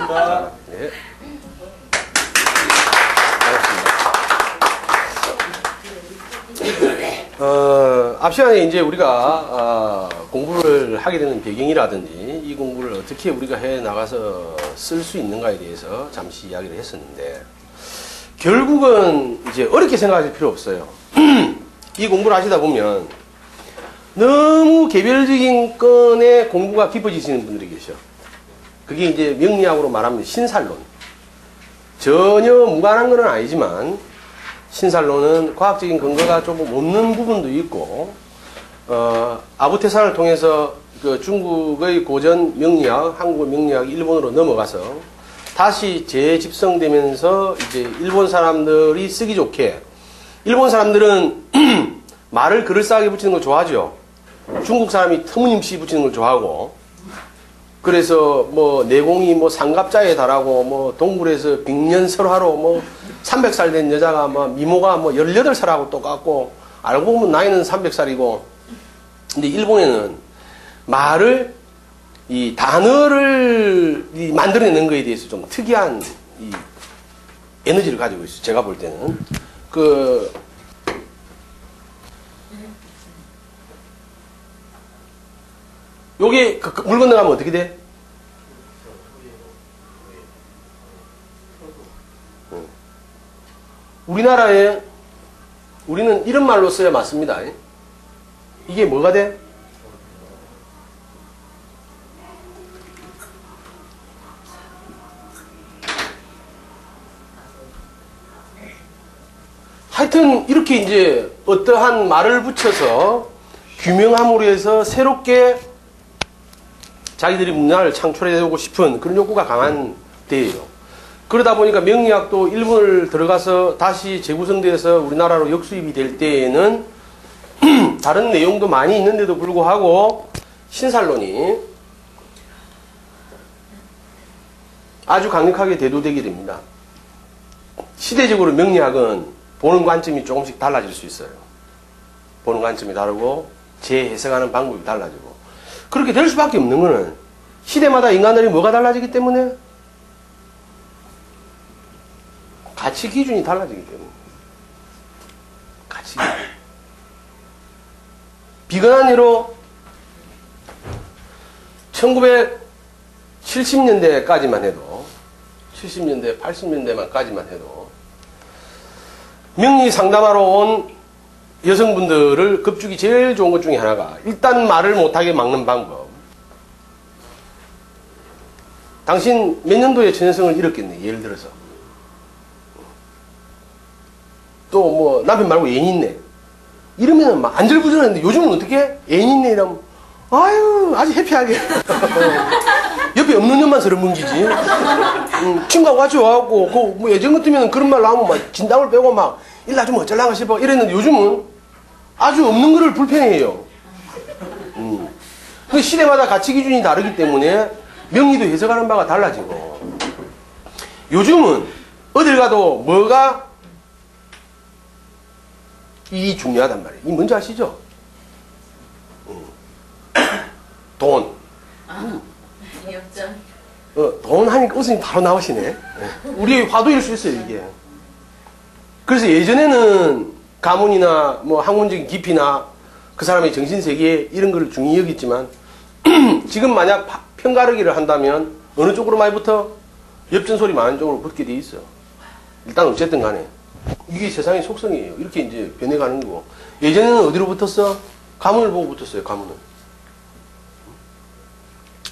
자, 네. 앞 시간에 이제 우리가 공부를 하게 되는 배경이라든지 이 공부를 어떻게 우리가 해 나가서 쓸 수 있는가에 대해서 잠시 이야기를 했었는데, 결국은 이제 어렵게 생각하실 필요 없어요. 이 공부를 하시다 보면 너무 개별적인 건의 공부가 깊어지시는 분들이 계셔. 그게 이제 명리학으로 말하면 신살론. 전혀 무관한 건 아니지만 신살론은 과학적인 근거가 조금 없는 부분도 있고, 아부테산을 통해서 그 중국의 고전 명리학, 한국의 명리학이 일본으로 넘어가서 다시 재집성되면서 이제 일본 사람들이 쓰기 좋게, 일본 사람들은 말을 그럴싸하게 붙이는 걸 좋아하죠. 중국 사람이 터무니없이 붙이는 걸 좋아하고, 그래서 뭐 내공이 뭐 상갑자에 달하고 뭐 동굴에서 빅년설화로 뭐 300살 된 여자가 뭐 미모가 뭐 18살하고 똑같고 알고 보면 나이는 300살이고, 근데 일본에는 말을 이 단어를 만들어내는 거에 대해서 좀 특이한 이 에너지를 가지고 있어요. 제가 볼 때는 요게 물 건너가면 어떻게 돼? 우리나라에 우리는 이런 말로 써야 맞습니다. 이게 뭐가 돼? 하여튼 이렇게 이제 어떠한 말을 붙여서 규명함으로 해서 새롭게 자기들이 문화를 창출해내고 싶은 그런 욕구가 강한 때예요. 그러다 보니까 명리학도 일본을 들어가서 다시 재구성돼서 우리나라로 역수입이 될 때에는 다른 내용도 많이 있는데도 불구하고 신살론이 아주 강력하게 대두되게 됩니다. 시대적으로 명리학은 보는 관점이 조금씩 달라질 수 있어요. 보는 관점이 다르고 재해석하는 방법이 달라지고, 그렇게 될 수밖에 없는 거는 시대마다 인간들이 뭐가 달라지기 때문에, 가치 기준이 달라지기 때문에. 가치 기준. 비근한 예로 1970년대까지만 해도, 70년대, 80년대만까지만 해도 명리 상담하러 온 여성분들을 급죽이 제일 좋은 것 중에 하나가 일단 말을 못하게 막는 방법. 당신 몇 년도에 전성을 잃었겠네, 예를 들어서. 또 뭐 남편 말고 애인 있네. 이러면 막 안절부절하는데, 요즘은 어떻게 해? 애인 있네 이러면 아유 아주 해피하게 옆에 없는 년만 서러뭉기지. 친구하고 같이 와갖고 뭐 예전 같으면 그런 말 나오면 막 진담을 빼고 막 일나 좀 어쩌려고 싶어 이랬는데, 요즘은 아주 없는 거를 불편해해요. 그 시대마다 가치 기준이 다르기 때문에 명리도 해석하는 바가 달라지고, 요즘은 어딜 가도 뭐가 이 중요하단 말이에요. 이 뭔지 아시죠? 돈. 돈 하니까 웃음이 바로 나오시네. 우리의 화두일 수 있어요, 이게. 그래서 예전에는 가문이나 뭐 학문적인 깊이나 그 사람의 정신세계 이런 걸 중요히 여겼지만, 지금 만약 편가르기를 한다면 어느 쪽으로 많이 붙어? 엽전소리 많은 쪽으로 붙게 돼 있어. 일단 어쨌든 간에 이게 세상의 속성이에요. 이렇게 이제 변해가는 거고, 예전에는 어디로 붙었어? 가문을 보고 붙었어요. 가문은.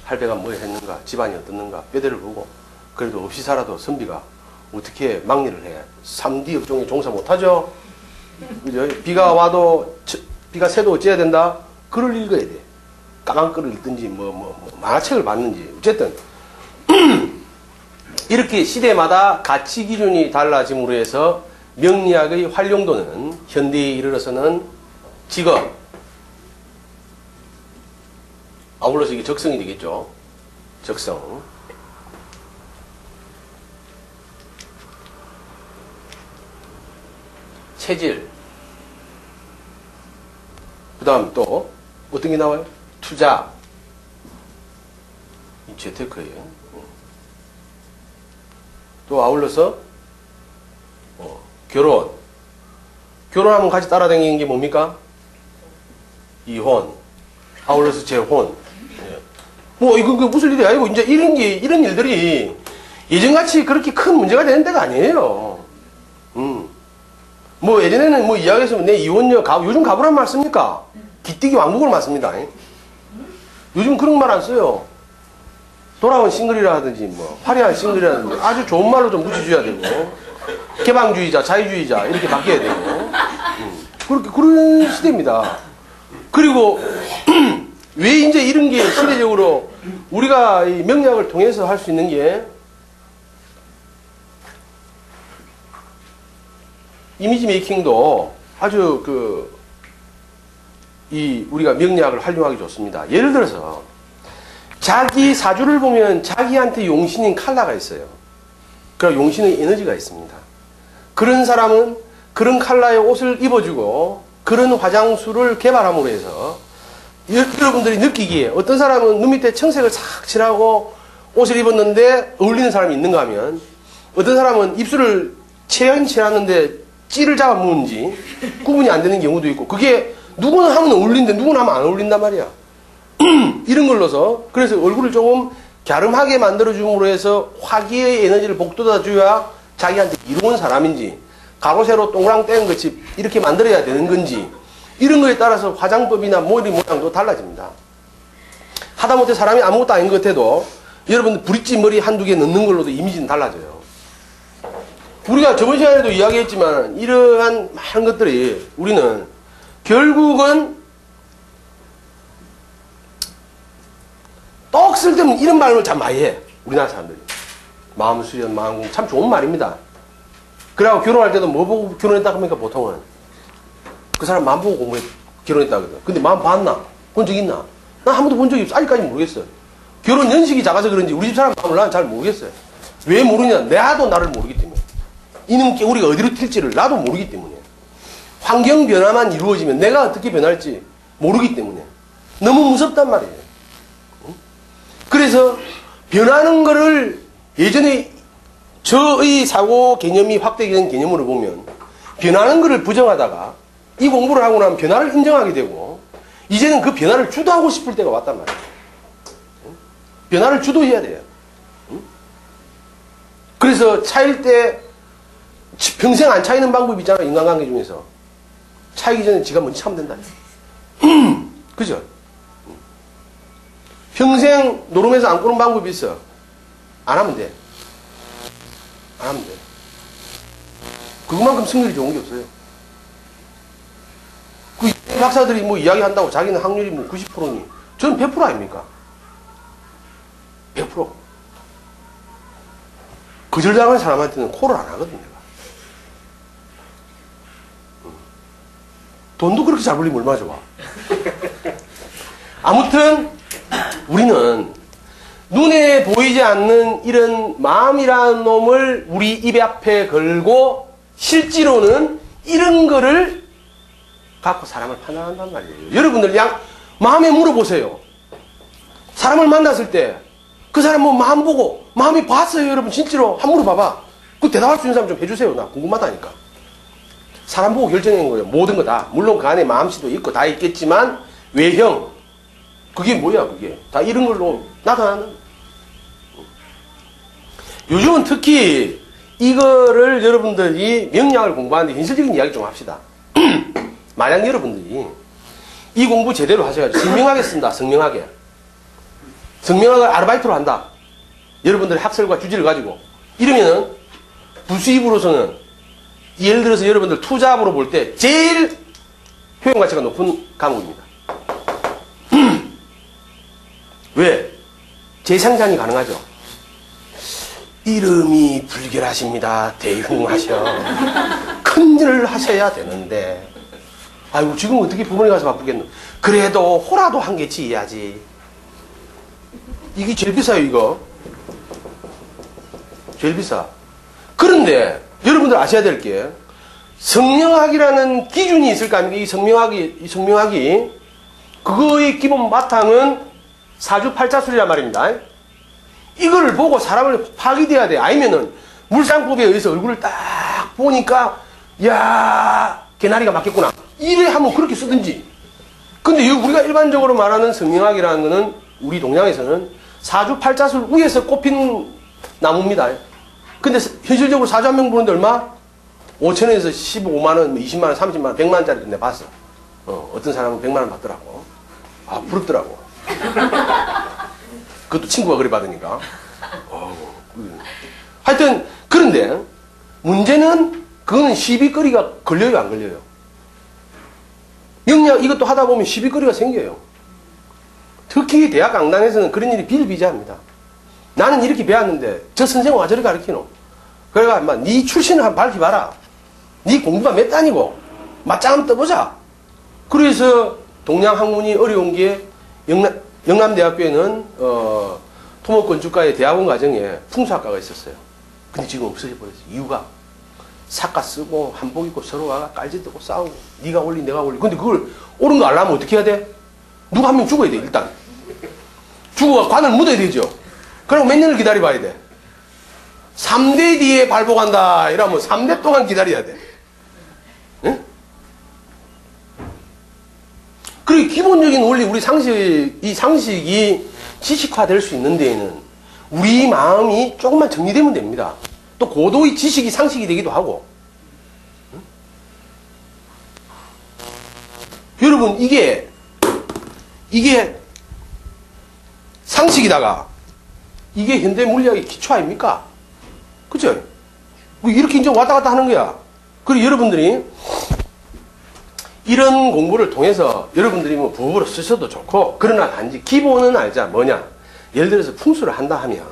할배가 뭐 했는가, 집안이 어떻는가, 뼈대를 보고. 그래도 없이 살아도 선비가 어떻게 막리를 해? 3D 업종에 종사 못하죠? 그죠? 비가 와도, 비가 새도 어찌해야 된다? 글을 읽어야 돼. 까만 글을 읽든지, 만화책을 봤는지. 어쨌든 이렇게 시대마다 가치 기준이 달라짐으로 해서 명리학의 활용도는 현대에 이르러서는 직업, 아울러서 이게 적성이 되겠죠. 적성. 체질. 그 다음 또 어떤 게 나와요? 투자. 이 재테크예요. 또 아울러서 결혼. 결혼하면 같이 따라다니는 게 뭡니까? 이혼. 아울러서 재혼. 예. 뭐 이거 무슨 일이 아니고 이제 이런 일들이 예전같이 그렇게 큰 문제가 되는 데가 아니에요. 뭐 예전에는 뭐 이야기했으면 내 이혼녀 요즘 가부란 말 씁니까? 기띠기 왕국을 맞습니다. 요즘 그런 말 안 써요. 돌아온 싱글이라든지 뭐 화려한 싱글이라든지 아주 좋은 말로 좀 묻혀줘야 되고 개방주의자, 자유주의자 이렇게 바뀌어야 되고 그렇게 그런 시대입니다. 그리고 왜 이제 이런 게 시대적으로 우리가 이 명략을 통해서 할 수 있는 게 이미지 메이킹도 아주 우리가 명략을 활용하기 좋습니다. 예를 들어서 자기 사주를 보면 자기한테 용신인 컬러가 있어요. 그리고 용신의 에너지가 있습니다. 그런 사람은 그런 컬러의 옷을 입어주고 그런 화장수를 개발함으로 해서 여러분들이 느끼기에 어떤 사람은 눈 밑에 청색을 싹 칠하고 옷을 입었는데 어울리는 사람이 있는가 하면 어떤 사람은 입술을 칠하는데 찌를 잡아먹는지 구분이 안 되는 경우도 있고 그게 누구는 하면 어울리는데 누구는 하면 안 어울린단 말이야. 이런 걸로서 그래서 얼굴을 조금 갸름하게 만들어줌으로 해서 화기의 에너지를 복돋아줘야 자기한테 이로운 사람인지 가로 세로 동그랑 땡 같이 이렇게 만들어야 되는 건지 이런 거에 따라서 화장법이나 머리 모양도 달라집니다. 하다못해 사람이 아무것도 아닌 것 같아도 여러분 브릿지 머리 한두 개 넣는 걸로도 이미지는 달라져요. 우리가 저번 시간에도 이야기했지만 이러한 많은 것들이 우리는 결국은 떡 쓸 때는 이런 말을 참 많이 해. 우리나라 사람들이. 마음 수련, 마음 공부 참 좋은 말입니다. 그래갖고 결혼할 때도 뭐 보고 결혼했다 합니까 보통은? 그 사람 마음 보고 결혼했다 하거든. 근데 마음 봤나? 본 적 있나? 난 한 번도 본 적이 없어. 아직까지 모르겠어요. 결혼 연식이 작아서 그런지 우리 집 사람 마음을 난 잘 모르겠어요. 왜 모르냐? 나도 나를 모르기 때문에. 이놈 우리가 어디로 튈지를 나도 모르기 때문에. 환경 변화만 이루어지면 내가 어떻게 변할지 모르기 때문에. 너무 무섭단 말이에요. 그래서 변하는 거를 예전에 저의 사고 개념이 확대된 개념으로 보면 변하는 거를 부정하다가 이 공부를 하고 나면 변화를 인정하게 되고 이제는 그 변화를 주도하고 싶을 때가 왔단 말이에요. 변화를 주도해야 돼요. 그래서 차일 때 평생 안 차이는 방법이 있잖아요. 인간관계 중에서. 차이기 전에 지가 먼저 차면 된다. 그죠? 평생 노름에서 안 꾸는 방법이 있어. 안 하면 돼. 안 하면 돼. 그것만큼 승률이 좋은 게 없어요. 그 박사들이 뭐 이야기한다고 자기는 확률이 뭐 90%니 저는 100% 아닙니까? 100%. 거절당하는 사람한테는 콜을 안 하거든 내가. 돈도 그렇게 잘 벌리면 얼마나 좋아. 아무튼 우리는 눈에 보이지 않는 이런 마음이라는 놈을 우리 입 앞에 걸고 실제로는 이런 거를 갖고 사람을 판단한단 말이에요. 여러분들 그냥 마음에 물어보세요. 사람을 만났을 때 그 사람 뭐 마음 보고 마음이 봤어요 여러분 진짜로 한번 물어봐봐. 그 대답할 수 있는 사람 좀 해주세요. 나 궁금하다니까. 사람 보고 결정한 거예요. 모든 거 다. 물론 그 안에 마음씨도 있고 다 있겠지만 외형 그게 뭐야 그게 다 이런 걸로 나타나는. 요즘은 특히 이거를 여러분들이 명략을 공부하는데 현실적인 이야기 좀 합시다. 만약 여러분들이 이 공부 제대로 하셔가지고 성명하게 쓴다. 성명학을 아르바이트로 한다. 여러분들의 학설과 주제를 가지고 이러면은 부수입으로서는 예를 들어서 여러분들 투자업으로 볼 때 제일 효용가치가 높은 과목입니다. 왜? 재상장이 가능하죠. 이름이 불결하십니다. 대흉하셔. 큰일을 하셔야 되는데 아이고 지금 어떻게 부모님 가서 바쁘겠노. 그래도 호라도 한 개 지어야지. 이게 제일 비싸요 이거. 제일 비싸. 그런데 여러분들 아셔야 될 게 성명학이라는 기준이 있을 거 아닙니까? 이 성명학이 그거의 기본 바탕은 사주팔자술이란 말입니다. 이거를 보고 사람을 파악이 돼야 돼. 아니면은 물상법에 의해서 얼굴을 딱 보니까 야 개나리가 맞겠구나 이래 하면 그렇게 쓰든지. 근데 우리가 일반적으로 말하는 성명학이라는 거는 우리 동양에서는 사주팔자술 위에서 꼽힌 나무입니다. 근데 현실적으로 사주 한 명 보는데 얼마? 5천원에서 15만원, 20만원, 30만원, 100만원짜리 내가 봤어. 어떤 사람은 100만원 받더라고. 아, 부럽더라고. 그것도 친구가 그래 받으니까. 하여튼, 그런데, 문제는, 그거는 시비거리가 걸려요, 안 걸려요? 영리학 이것도 하다 보면 시비거리가 생겨요. 특히 대학 강단에서는 그런 일이 비일비재합니다. 나는 이렇게 배웠는데, 저 선생은 와 저리 가르치노? 그래가, 인마, 네 출신을 한번 밝혀봐라. 네 공부가 몇 단이고, 맞짱 한번 떠보자. 그래서, 동양학문이 어려운 게, 영남대학교에는, 토목건축가의 대학원 과정에 풍수학과가 있었어요. 근데 지금 없어져 버렸어요. 이유가, 사과 쓰고, 한복 입고 서로가 깔짓대고 싸우고, 네가 올리, 내가 올리. 근데 그걸 옳은 거 알려면 어떻게 해야 돼? 누가 한 명 죽어야 돼, 일단. 죽어가 관을 묻어야 되죠. 그럼 몇 년을 기다려봐야 돼? 3대 뒤에 발복한다. 이러면 3대 동안 기다려야 돼. 응? 그리고 기본적인 원리, 우리 이 상식이 지식화될 수 있는 데에는 우리 마음이 조금만 정리되면 됩니다. 또 고도의 지식이 상식이 되기도 하고. 응? 여러분, 이게 상식이다가 이게 현대 물리학의 기초 아닙니까? 그죠? 이렇게 이제 왔다 갔다 하는 거야. 그리고 여러분들이 이런 공부를 통해서 여러분들이 뭐 부업으로 쓰셔도 좋고, 그러나 단지 기본은 알자. 뭐냐? 예를 들어서 풍수를 한다 하면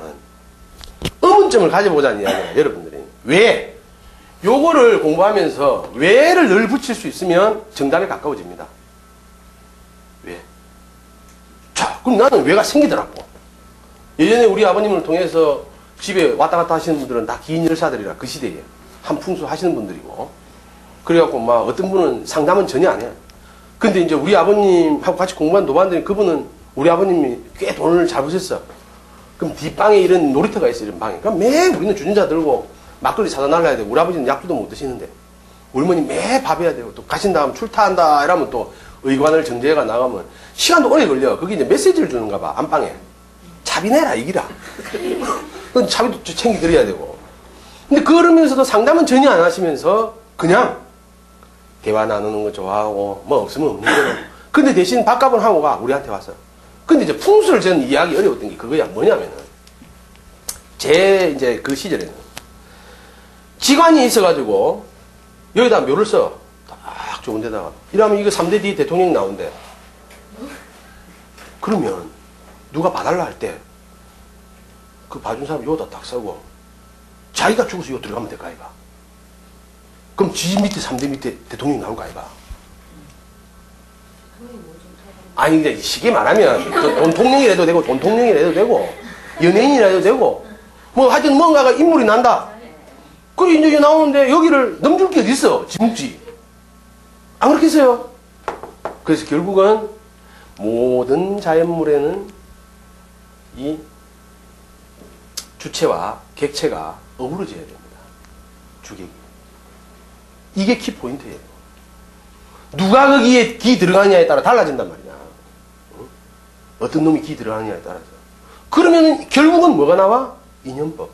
의문점을 가져보자는 이야기야, 여러분들이. 왜? 요거를 공부하면서 왜를 늘 붙일 수 있으면 정답에 가까워집니다. 왜? 자, 그럼 나는 왜가 생기더라고. 예전에 우리 아버님을 통해서 집에 왔다 갔다 하시는 분들은 다 긴 열사들이라, 그 시대에 한 풍수 하시는 분들이고, 그래갖고 막 어떤 분은 상담은 전혀 안 해요. 근데 이제 우리 아버님하고 같이 공부한 노반들이, 그분은 우리 아버님이 꽤 돈을 잘 버셨어. 그럼 뒷방에 이런 놀이터가 있어, 이런 방에. 그럼 매 우리는 주전자 들고 막걸리 사다 날라야 되고, 우리 아버지는 약주도 못 드시는데, 우리 어머니 매 밥해야 되고, 또 가신 다음 출타한다 이러면 또 의관을 정제해가 나가면 시간도 오래 걸려. 그게 이제 메시지를 주는가 봐, 안방에. 차비내라, 이기라. 그건 차비도 챙겨드려야 되고. 근데 그러면서도 상담은 전혀 안 하시면서 그냥 대화 나누는 거 좋아하고, 뭐 없으면 없는 거로. 근데 대신 밥값은 하고 가, 우리한테 와서. 근데 이제 풍수를 저는 이해하기 어려웠던 게 그거야. 뭐냐면은, 이제 그 시절에는 지관이 있어가지고, 여기다 묘를 써. 딱 좋은 데다가. 이러면 이거 3대 뒤 대통령이 나온대. 그러면, 누가 봐달라 할 때, 그 봐준 사람 요다 딱 써고, 자기가 죽어서 요 들어가면 될까, 아이가? 그럼 지 밑에 3대 밑에 대통령이 나올 거 아이가? 아니, 근데 쉽게 말하면, 돈 통령이라도 되고, 돈 통령이라도 되고, 연예인이라도 되고, 뭐 하여튼 뭔가가 인물이 난다. 그리고 이제 나오는데 여기를 넘줄 게 어디 있어? 지묵지. 안 그렇겠어요? 그래서 결국은 모든 자연물에는 이 주체와 객체가 어우러져야 됩니다. 주객이. 이게 키포인트예요. 누가 거기에 기 들어가느냐에 따라 달라진단 말이야. 어떤 놈이 기 들어가느냐에 따라서. 그러면 결국은 뭐가 나와? 인연법.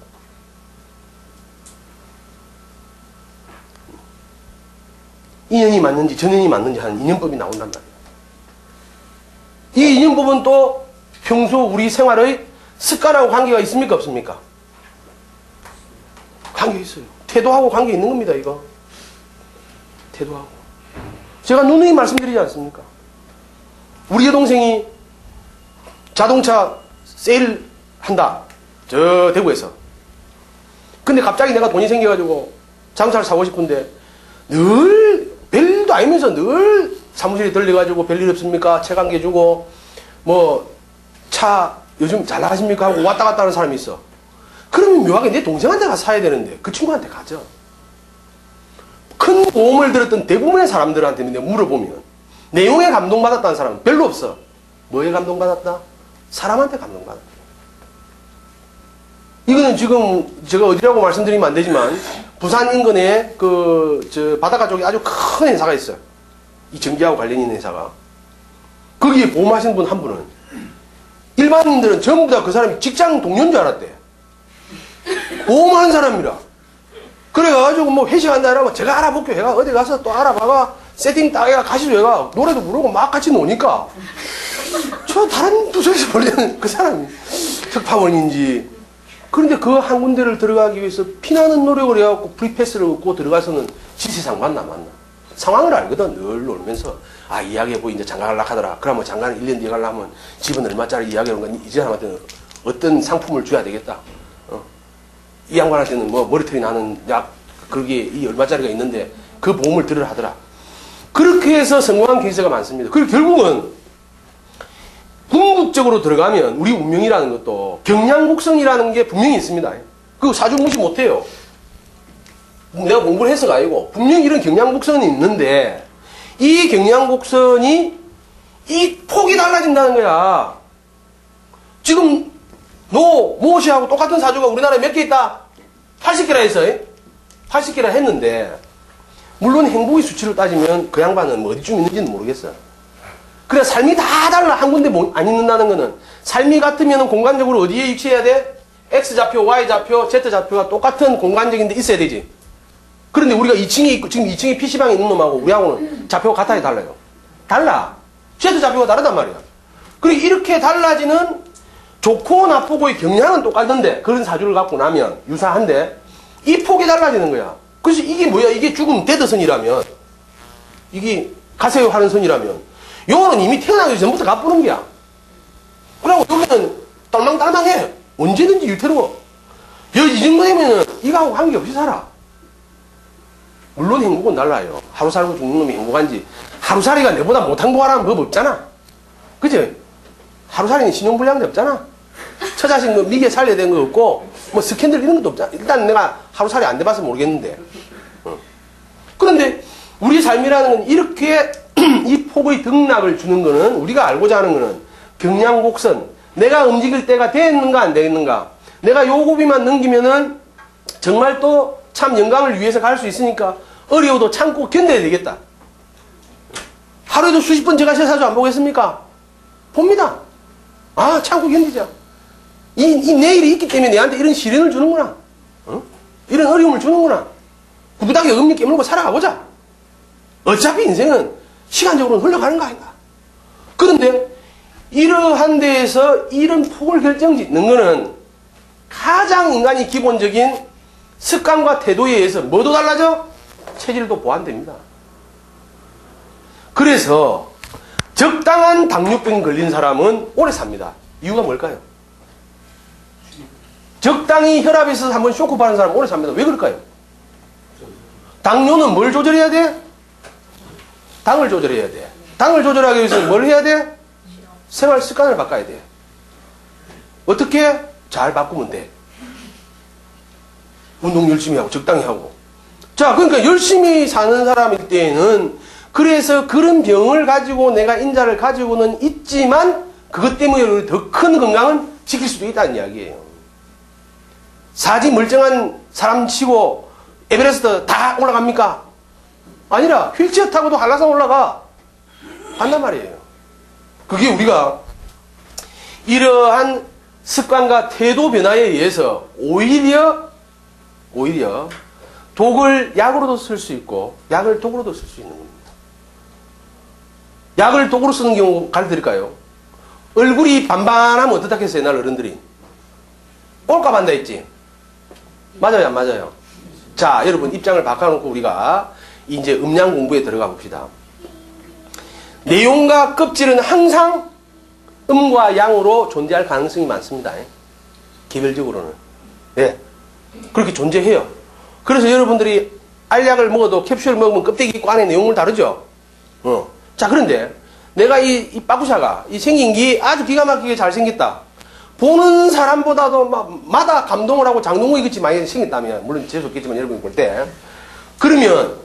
인연이 맞는지 전연이 맞는지 하는 인연법이 나온단 말이야. 이 인연법은 또 평소 우리 생활의 습관하고 관계가 있습니까? 없습니까? 관계 있어요. 태도하고 관계 있는 겁니다, 이거. 태도하고. 제가 누누이 말씀드리지 않습니까? 우리 여동생이 자동차 세일 한다. 저 대구에서. 근데 갑자기 내가 돈이 생겨가지고 자동차를 사고 싶은데 늘 별일도 아니면서 늘 사무실에 들려가지고 별일 없습니까? 책 한 개 주고 뭐 차 요즘 잘 나가십니까? 하고 왔다 갔다 하는 사람이 있어. 그러면 묘하게 내 동생한테 가서 사야 되는데 그 친구한테 가죠. 큰 도움을 들었던 대부분의 사람들한테 내가 물어보면 내용에 감동받았다는 사람은 별로 없어. 뭐에 감동받았다? 사람한테 감동받았다. 이거는 지금 제가 어디라고 말씀드리면 안 되지만 부산 인근에 바닷가 쪽에 아주 큰 회사가 있어요. 이 전기하고 관련 있는 회사가. 거기에 보험하시는 분 한 분은 일반인들은 전부 다 그 사람이 직장 동료인 줄 알았대. 보험하는 사람이라. 그래가지고 뭐 회식한다 이러면 제가 알아볼게요. 얘가 어디 가서 또 알아봐가 세팅 딱 해가 가시죠. 얘가 노래도 부르고 막 같이 노니까 저 다른 부서에서 벌리는 그 사람이 특파원인지. 그런데 그 한 군데를 들어가기 위해서 피나는 노력을 해갖고 프리패스를 얻고 들어가서는 지시상 맞나. 상황을 알거든. 늘 놀면서 이야기해보고 이제 장가 가려고 하더라. 그러면 장가는 1년 뒤에 가려면 집은 얼마짜리 이야기하는 건 이 사람한테는 어떤 상품을 줘야 되겠다. 이 양반한테는 뭐 머리털이 나는 약 그게 이 얼마짜리가 있는데 그 보험을 들으라 하더라. 그렇게 해서 성공한 케이스가 많습니다. 그리고 결국은 궁극적으로 들어가면 우리 운명이라는 것도 경량곡선이라는 게 분명히 있습니다. 그거 사주 무시 못해요. 내가 공부를 해서가 아니고 분명히 이런 경량곡선이 있는데 이 경량곡선이 이 폭이 달라진다는 거야. 지금 너 모씨하고 똑같은 사주가 우리나라에 몇 개 있다? 80개라 했어. 80개라 했는데 물론 행복의 수치를 따지면 그 양반은 뭐 어디쯤 있는지는 모르겠어. 그래 삶이 다 달라. 한 군데 안 있는다는 거는 삶이 같으면 공간적으로 어디에 위치해야 돼? X좌표, Y좌표, Z좌표가 똑같은 공간적인데 있어야 되지. 그런데 우리가 2층에 있고 지금 2층에 PC방에 있는 놈하고 우리하고는 좌표가 같아야 달라요. 달라. Z좌표가 다르단 말이야. 그리고 이렇게 달라지는 좋고 나쁘고의 경향은 똑같은데 그런 사주를 갖고 나면 유사한데 이 폭이 달라지는 거야. 그래서 이게 뭐야? 이게 죽음 데드선이라면 이게 가세요 하는 선이라면 요거는 이미 태어나기 전부터 가쁘는 거야. 그리고 여기는 딸망딸망해. 언제든지 유태로워. 이 정도 되면은 이거하고 관계없이 살아. 물론 행복은 달라요. 하루 살고 죽는 놈이 행복한지 하루살이가 내보다 못 행복하라는 법 없잖아. 그치? 하루살이는 신용불량도 없잖아. 처자식 뭐 미개 살려야 되는 거 없고 뭐 스캔들 이런 것도 없잖아. 일단 내가 하루살이 안 돼봐서 모르겠는데. 그런데 우리 삶이라는 건 이렇게 이 폭의 등락을 주는 거는 우리가 알고자 하는 거는 경량곡선. 내가 움직일 때가 되는가 안 되는가. 내가 요 고비만 넘기면은 정말 또 참 영광을 위해서 갈 수 있으니까 어려워도 참고 견뎌야 되겠다. 하루에도 수십 번 제가 제 사주 안 보겠습니까? 봅니다. 참고 견디자. 이 내일이 있기 때문에 내한테 이런 시련을 주는구나. 이런 어려움을 주는구나. 구부닥에 어금니 깨물고 살아가보자. 어차피 인생은 시간적으로는 흘러가는 거 아닌가. 그런데 이러한 데에서 이런 폭을 결정짓는 거는 가장 인간이 기본적인 습관과 태도에 의해서 뭐도 달라져? 체질도 보완됩니다. 그래서 적당한 당뇨병 걸린 사람은 오래 삽니다. 이유가 뭘까요? 적당히 혈압이 있어서 한번 쇼크 받은 사람은 오래 삽니다. 왜 그럴까요? 당뇨는 뭘 조절해야 돼? 당을 조절해야 돼. 당을 조절하기 위해서는 뭘 해야 돼? 생활 습관을 바꿔야 돼. 어떻게? 잘 바꾸면 돼. 운동 열심히 하고 적당히 하고. 자, 그러니까 열심히 사는 사람일 때에는 그래서 그런 병을 가지고 내가 인자를 가지고는 있지만 그것 때문에 더 큰 건강은 지킬 수도 있다는 이야기예요. 사지 멀쩡한 사람 치고 에베레스트 다 올라갑니까? 아니라 휠체어 타고도 한라산 올라가. 한단 말이에요. 그게 우리가 이러한 습관과 태도 변화에 의해서 오히려 독을 약으로도 쓸 수 있고 약을 독으로도 쓸 수 있는 겁니다. 약을 독으로 쓰는 경우 가르쳐드릴까요? 얼굴이 반반하면 어떻다 했어요? 옛날 어른들이 꼴값 한다 했지? 맞아요 안 맞아요? 자, 여러분 입장을 바꿔놓고 우리가 이제 음양 공부에 들어가 봅시다. 내용과 껍질은 항상 음과 양으로 존재할 가능성이 많습니다. 개별적으로는. 예. 그렇게 존재해요. 그래서 여러분들이 알약을 먹어도 캡슐을 먹으면 껍데기 있고 안에 내용물 다르죠? 자, 그런데 내가 이 빠꾸샤가 생긴 게 아주 기가 막히게 잘생겼다. 보는 사람보다도 마다 감동을 하고 장동건이 같이 많이 생겼다면, 물론 재수없겠지만 여러분이 볼 때. 그러면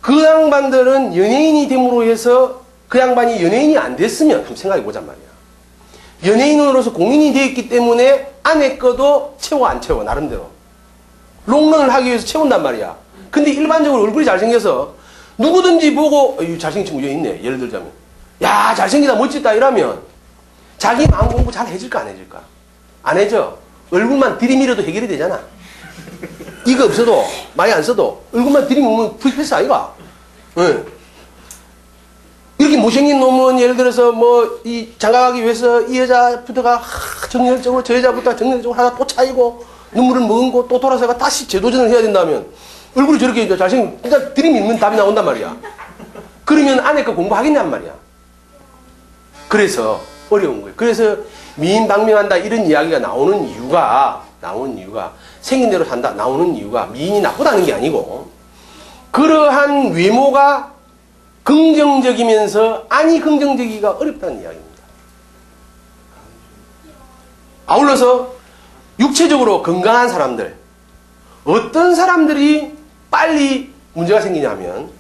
그 양반들은 연예인이 됨으로 해서 그 양반이 연예인이 안 됐으면 한번 생각해 보잔 말이야. 연예인으로서 공인이 되었기 때문에 안에 거도 채워 안 채워 나름대로 롱런을 하기 위해서 채운단 말이야. 근데 일반적으로 얼굴이 잘생겨서 누구든지 보고 잘생긴 친구 여기 있네 예를 들자면 야 잘생기다 멋지다 이러면 자기 마음 공부 잘 해질까 안 해질까? 안 해져. 얼굴만 들이밀어도 해결이 되잖아. 이거 없어도 많이 안 써도 얼굴만 들이밀면 프리패스 아이가? 응. 이렇게 못생긴 놈은 예를 들어서 뭐 이 장가가기 위해서 이 여자부터가 정열적으로 저 여자부터가 정열적으로 하다 또 차이고 눈물을 머금고 또 돌아서가 다시 재도전을 해야 된다면 얼굴이 저렇게 잘생긴 일단 들이밀면 답이 나온단 말이야. 그러면 안에 거 공부하겠냔 말이야. 그래서 어려운 거예요. 그래서 미인방명한다 이런 이야기가 나오는 이유가 생긴 대로 산다 나오는 이유가 미인이 나쁘다는 게 아니고 그러한 외모가 긍정적이면서 아니 긍정적이기가 어렵다는 이야기입니다. 아울러서 육체적으로 건강한 사람들 어떤 사람들이 빨리 문제가 생기냐면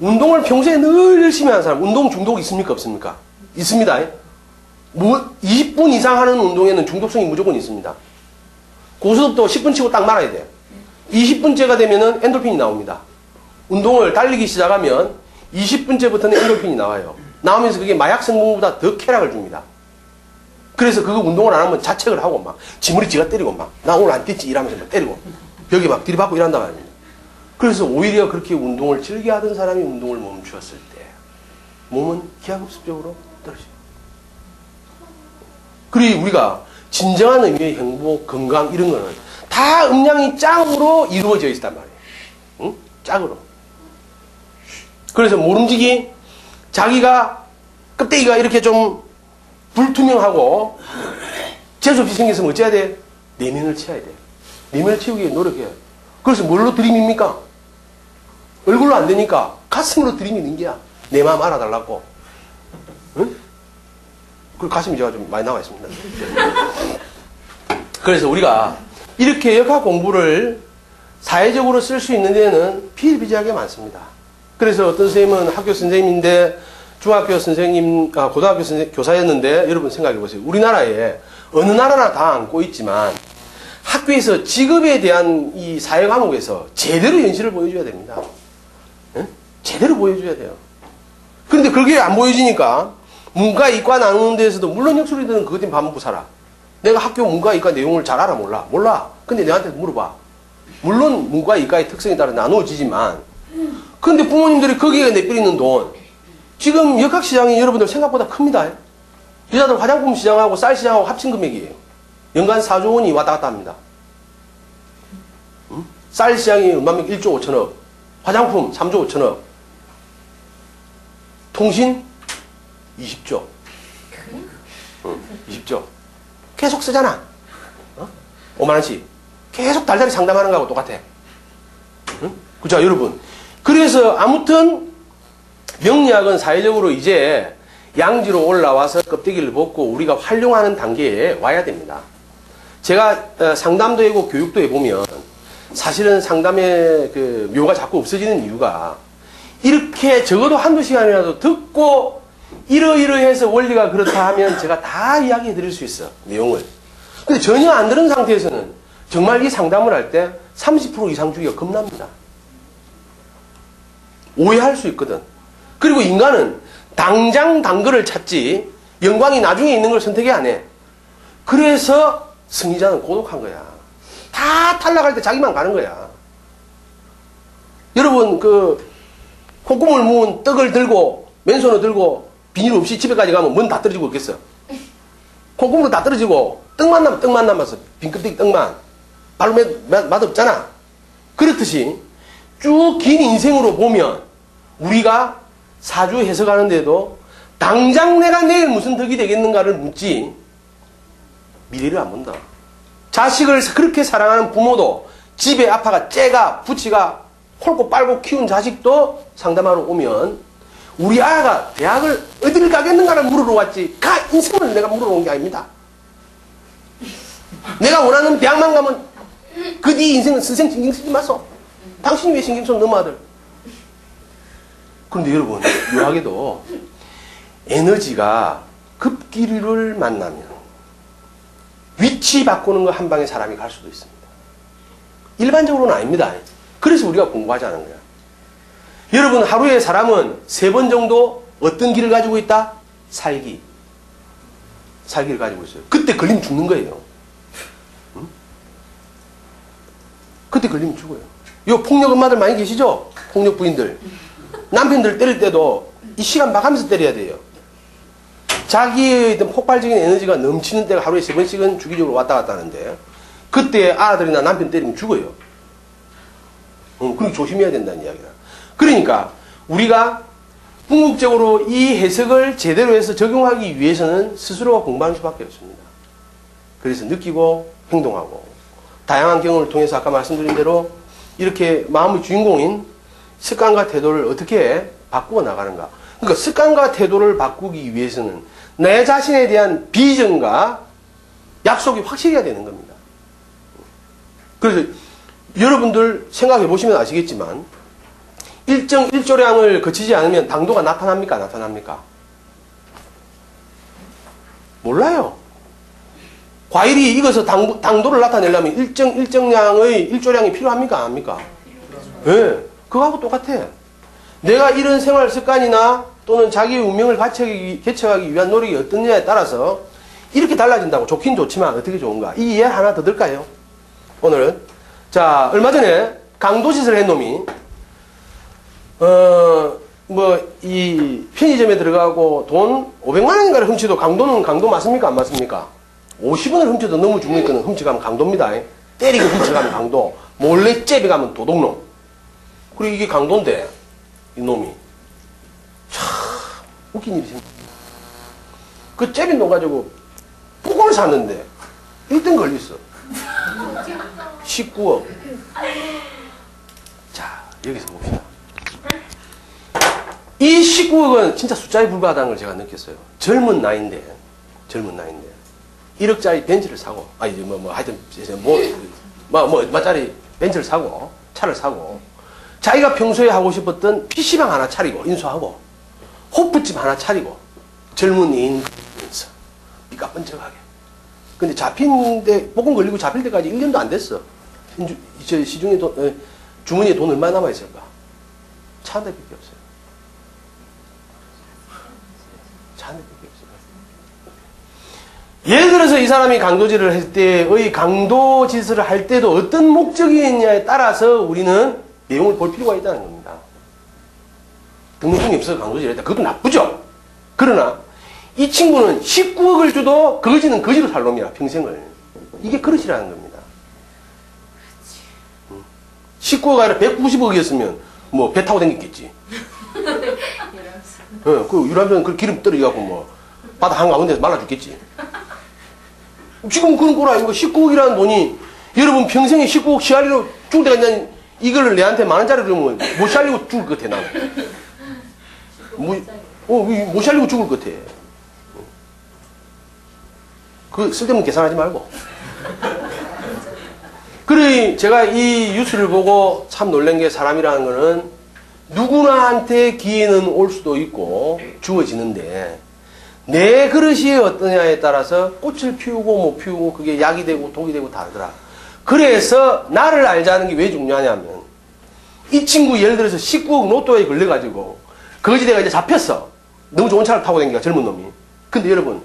운동을 평소에 늘 열심히 하는 사람 운동 중독 있습니까 없습니까? 있습니다. 뭐 20분 이상 하는 운동에는 중독성이 무조건 있습니다. 고스톱도 10분 치고 딱 말아야 돼요. 20분째가 되면은 엔돌핀이 나옵니다. 운동을 달리기 시작하면 20분째부터는 엔돌핀이 나와요. 나오면서 그게 마약 성분보다 더 쾌락을 줍니다. 그래서 그거 운동을 안 하면 자책을 하고 막 지머리 지가 때리고 막 나 오늘 안 뛰지 이러면서 막 때리고 벽에 막 들이받고 이란단 말입니다. 그래서 오히려 그렇게 운동을 즐겨 하던 사람이 운동을 멈추었을 때 몸은 기하급수적으로 떨어져요. 그리고 우리가 진정한 의미의 행복, 건강 이런 거는 다 음양이 짝으로 이루어져 있단 말이에요. 응? 짝으로. 그래서 모름지기 자기가 껍데기가 이렇게 좀 불투명하고 재수없이 생겼으면 어째야 돼? 내면을 채워야 돼. 내면을 채우기 위해 노력해요. 그래서 뭘로 들이밉니까? 얼굴로 안 되니까 가슴으로 들이미는 게야. 내 마음 알아달라고. 응? 그 가슴이 제가 좀 많이 나와 있습니다. 그래서 우리가 이렇게 역학 공부를 사회적으로 쓸 수 있는 데는 비일비재하게 많습니다. 그래서 어떤 선생님은 학교 선생님인데 중학교 선생님, 고등학교 선생님, 교사였는데 여러분 생각해 보세요. 우리나라에 어느 나라나 다 안고 있지만 학교에서 직업에 대한 이 사회 과목에서 제대로 현실을 보여줘야 됩니다. 응? 제대로 보여줘야 돼요. 그런데 그게 안 보여지니까 문과, 이과 나누는 데에서도 물론 역술이들은 그것 때문에 밥 먹고 살아. 내가 학교 문과, 이과 내용을 잘 알아? 몰라? 몰라. 근데 내한테 물어봐. 물론 문과, 이과의 특성에 따라 나누어지지만 근데 부모님들이 거기에 내버리는 돈 지금 역학시장이 여러분들 생각보다 큽니다. 여자들 화장품 시장하고 쌀 시장하고 합친 금액이에요. 연간 4조 원이 왔다 갔다 합니다. 응? 쌀 시장이 얼마면 1조 5천억, 화장품 3조 5천억, 통신 20조. 응, 20조. 계속 쓰잖아. 5만원씩. 계속 달달이 상담하는 거하고 똑같아. 응? 그죠, 여러분? 그래서 아무튼 명리학은 사회적으로 이제 양지로 올라와서 껍데기를 벗고 우리가 활용하는 단계에 와야 됩니다. 제가 상담도 하고 교육도 해보면 사실은 상담의 그 묘가 자꾸 없어지는 이유가 이렇게 적어도 한두 시간이라도 듣고 이러이러해서 원리가 그렇다 하면 제가 다 이야기해 드릴 수 있어. 내용을. 근데 전혀 안 들은 상태에서는 정말 이 상담을 할 때 30% 이상 주기가 겁납니다. 오해할 수 있거든. 그리고 인간은 당장 단거를 찾지 영광이 나중에 있는 걸 선택이 안 해. 그래서 승리자는 고독한 거야. 다 탈락할 때 자기만 가는 거야. 여러분 그 콧구멍을 무은 떡을 들고 맨손을 들고 비닐 없이 집에까지 가면 뭔 다 떨어지고 있겠어. 콧구멍도 다 떨어지고 떡만 남아 떡만 남아서 빈껍데기 떡만 발로 맛없잖아. 그렇듯이 쭉 긴 인생으로 보면 우리가 사주 해석하는데도 당장 내가 내일 무슨 덕이 되겠는가를 묻지 미래를 안 본다. 자식을 그렇게 사랑하는 부모도 집에 아빠가 째가 부치가 홀고 빨고 키운 자식도 상담하러 오면 우리 아가 대학을 어디를 가겠는가를 물으러 왔지 인생을 내가 물으러 온 게 아닙니다. 내가 원하는 대학만 가면 그 네 인생은 선생 신경 쓰지 마소. 당신이 왜 신경 써 너무 아들. 그런데 여러분 묘하게도 에너지가 급기류를 만나면 위치 바꾸는 거 한 방에 사람이 갈 수도 있습니다. 일반적으로는 아닙니다. 그래서 우리가 공부하자는 거야. 여러분, 하루에 사람은 3번 정도 어떤 길을 가지고 있다? 살기를 가지고 있어요. 그때 걸리면 죽는 거예요. 응? 그때 걸리면 죽어요. 요 폭력 엄마들 많이 계시죠? 폭력 부인들. 남편들 때릴 때도 이 시간 봐가면서 때려야 돼요. 자기의 어떤 폭발적인 에너지가 넘치는 때가 하루에 3번씩은 주기적으로 왔다 갔다 하는데, 그때 아들이나 남편 때리면 죽어요. 그러니까 조심해야 된다는 이야기라. 그러니까 우리가 궁극적으로 이 해석을 제대로 해서 적용하기 위해서는 스스로가 공부하는 수밖에 없습니다. 그래서 느끼고 행동하고 다양한 경험을 통해서 아까 말씀드린 대로 이렇게 마음의 주인공인 습관과 태도를 어떻게 바꾸어 나가는가. 그러니까 습관과 태도를 바꾸기 위해서는 내 자신에 대한 비전과 약속이 확실해야 되는 겁니다. 그래서 여러분들 생각해 보시면 아시겠지만 일정 일조량을 거치지 않으면 당도가 나타납니까? 나타납니까? 몰라요. 과일이 익어서 당도를 나타내려면 일정량의 일조량이 필요합니까? 안 합니까? 예. 네. 그거하고 똑같아. 내가 이런 생활 습관이나 또는 자기의 운명을 개척하기 위한 노력이 어떠냐에 따라서 이렇게 달라진다고. 좋긴 좋지만 어떻게 좋은가? 이 이해 하나 더 들까요? 오늘은. 자, 얼마 전에 강도짓을 한 놈이 이 편의점에 들어가고 돈 500만 원인가를 훔쳐도 강도는 강도 맞습니까? 안 맞습니까? 50원을 훔쳐도 너무 죽는 거는 훔쳐가면 강도입니다. 때리고 훔쳐가면 강도, 몰래 째려가면 도둑놈. 그리고 이게 강도인데 이놈이 참 웃긴 일이 생겼어. 그 째린 돈 가지고 폭을 샀는데 1등 걸렸어. 19억. 자, 여기서 봅시다. 이 19억은 진짜 숫자에 불과하다는 걸 제가 느꼈어요. 젊은 나이인데 1억짜리 벤츠를 사고, 하여튼, 얼마짜리 벤츠를 사고, 차를 사고, 자기가 평소에 하고 싶었던 PC방 하나 차리고, 인수하고, 호프집 하나 차리고, 젊은이인면서 삐까뻔쩍하게. 근데 잡힌데, 복권 걸리고 잡힐 때까지 1년도 안 됐어. 시중에 주머니에 돈 얼마나 남아있을까? 차 한 대밖에 없어요. 차 한 대밖에 없어요. 예를 들어서 이 사람이 강도질을 할 때의 강도짓을 할 때도 어떤 목적이 있냐에 따라서 우리는 내용을 볼 필요가 있다는 겁니다. 등록증이 없어서 강도질을 했다. 그것도 나쁘죠? 그러나 이 친구는 19억을 줘도 거지는 거지로 살 놈이야. 평생을. 이게 그릇이라는 겁니다. 19억 아니라 190억이었으면 뭐 배 타고 다녔겠지. 그 유람선 그 기름 떨어져갖고 뭐 바다 한가운데서 말라 죽겠지. 지금 그런 꼴 아니고 19억이라는 돈이 여러분 평생에 19억 시알리로 죽을 때가 있냐. 이걸 내한테 10,000원짜리 그러면 못 살리고 죽을 것 같아. 나는 못 살리고 죽을 것 같아. 그 쓸데없는 계산하지 말고. 그래 제가 이 뉴스를 보고 참 놀란 게, 사람이라는 거는 누구나한테 기회는 올 수도 있고 주어지는데 내 그릇이 어떠냐에 따라서 꽃을 피우고 못 피우고 그게 약이 되고 독이 되고 다르더라. 그래서 나를 알자는 게 왜 중요하냐면, 이 친구 예를 들어서 19억 로또에 걸려가지고 거지대가 이제 잡혔어. 너무 좋은 차를 타고 다니니까 젊은 놈이. 근데 여러분,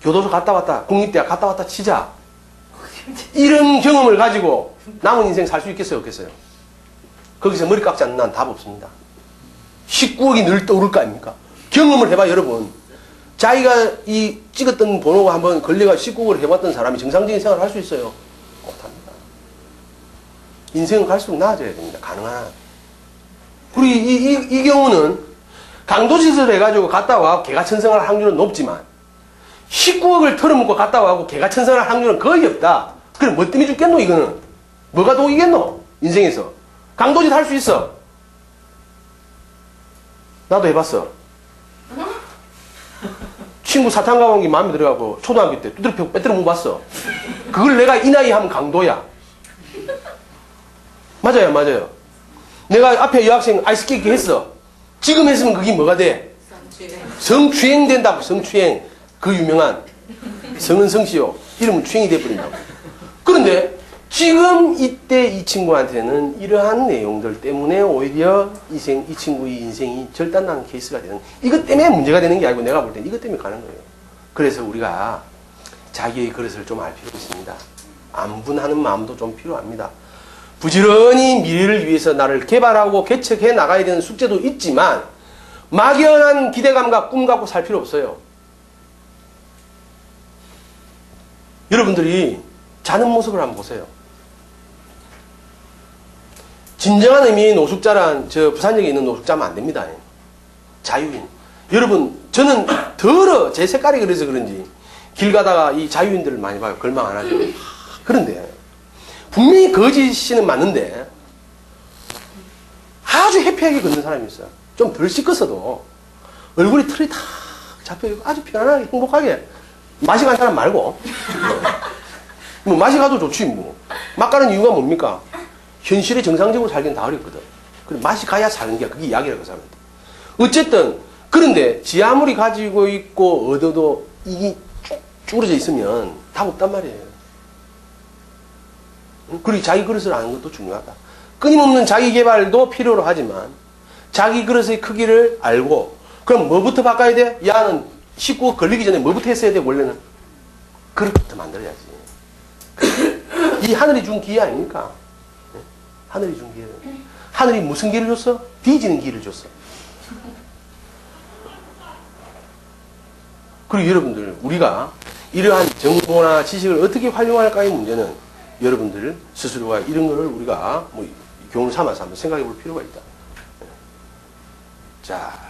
교도소 갔다 왔다, 국립대학 갔다 왔다 치자. 이런 경험을 가지고 남은 인생 살 수 있겠어요? 없겠어요? 거기서 머리 깎지 않는 한 답 없습니다. 19억이 늘 떠오를 거 아닙니까? 경험을 해봐, 여러분. 자기가 이 찍었던 번호가 한번 걸려가 19억을 해봤던 사람이 정상적인 생활을 할 수 있어요? 못합니다. 인생은 갈수록 나아져야 됩니다. 가능한 한. 그리고 이 경우는 강도짓을 해가지고 갔다 와서 개가천성할 확률은 높지만 19억을 털어먹고 갔다 와고 개가천성할 확률은 거의 없다. 그럼 뭐 때문에 죽겠노, 이거는? 뭐가 독이겠노? 인생에서. 강도짓 할 수 있어. 나도 해봤어. 친구 사탕 가본 게 마음에 들어가고 초등학교 때 두드려 패고 빼뜨려 못 봤어. 그걸 내가 이 나이 하면 강도야. 맞아요, 맞아요. 내가 앞에 여학생 아이스케이크 했어. 지금 했으면 그게 뭐가 돼? 성추행 된다고, 성추행. 그 유명한. 성은 성씨요. 이름은 추행이 돼버린다고. 그런데 지금 이때 이 친구한테는 이러한 내용들 때문에 오히려 이 친구의 인생이 절단나는 케이스가 되는, 이것 때문에 문제가 되는 게 아니고 내가 볼 땐 이것 때문에 가는 거예요. 그래서 우리가 자기의 그릇을 좀 알 필요가 있습니다. 안분하는 마음도 좀 필요합니다. 부지런히 미래를 위해서 나를 개발하고 개척해 나가야 되는 숙제도 있지만 막연한 기대감과 꿈 갖고 살 필요 없어요. 여러분들이 자는 모습을 한번 보세요. 진정한 의미의 노숙자란 저 부산역에 있는 노숙자면 안 됩니다. 자유인. 여러분, 저는 더러 제 색깔이 그래서 그런지 길 가다가 이 자유인들을 많이 봐요. 걸망 안 하죠. 그런데 분명히 거짓이는 맞는데 아주 해피하게 걷는 사람이 있어요. 좀 덜 씻었어도 얼굴에 털이 탁 잡혀있고 아주 편안하게 행복하게. 맛이 간 사람 말고. 뭐 맛이 가도 좋지 뭐. 맛 가는 이유가 뭡니까? 현실에 정상적으로 살기는 다 어렵거든. 그래 맛이 가야 사는 게 그게 이야기라고 사람들. 어쨌든 그런데 지 아무리 가지고 있고 얻어도 이게 쭉 쭈그러져 있으면 다 없단 말이에요. 그리고 자기 그릇을 아는 것도 중요하다. 끊임없는 자기 개발도 필요로 하지만 자기 그릇의 크기를 알고 그럼 뭐부터 바꿔야 돼? 야는 식구 걸리기 전에 뭐부터 했어야 돼? 원래는 그릇부터 만들어야지. 이 하늘이 준 기회 아닙니까? 하늘이 준 기회. 하늘이 무슨 기회를 줬어? 뒤지는 기회를 줬어. 그리고 여러분들 우리가 이러한 정보나 지식을 어떻게 활용할까의 문제는 여러분들 스스로가 이런 거를 우리가 뭐 교훈 삼아서 한번 생각해 볼 필요가 있다. 자.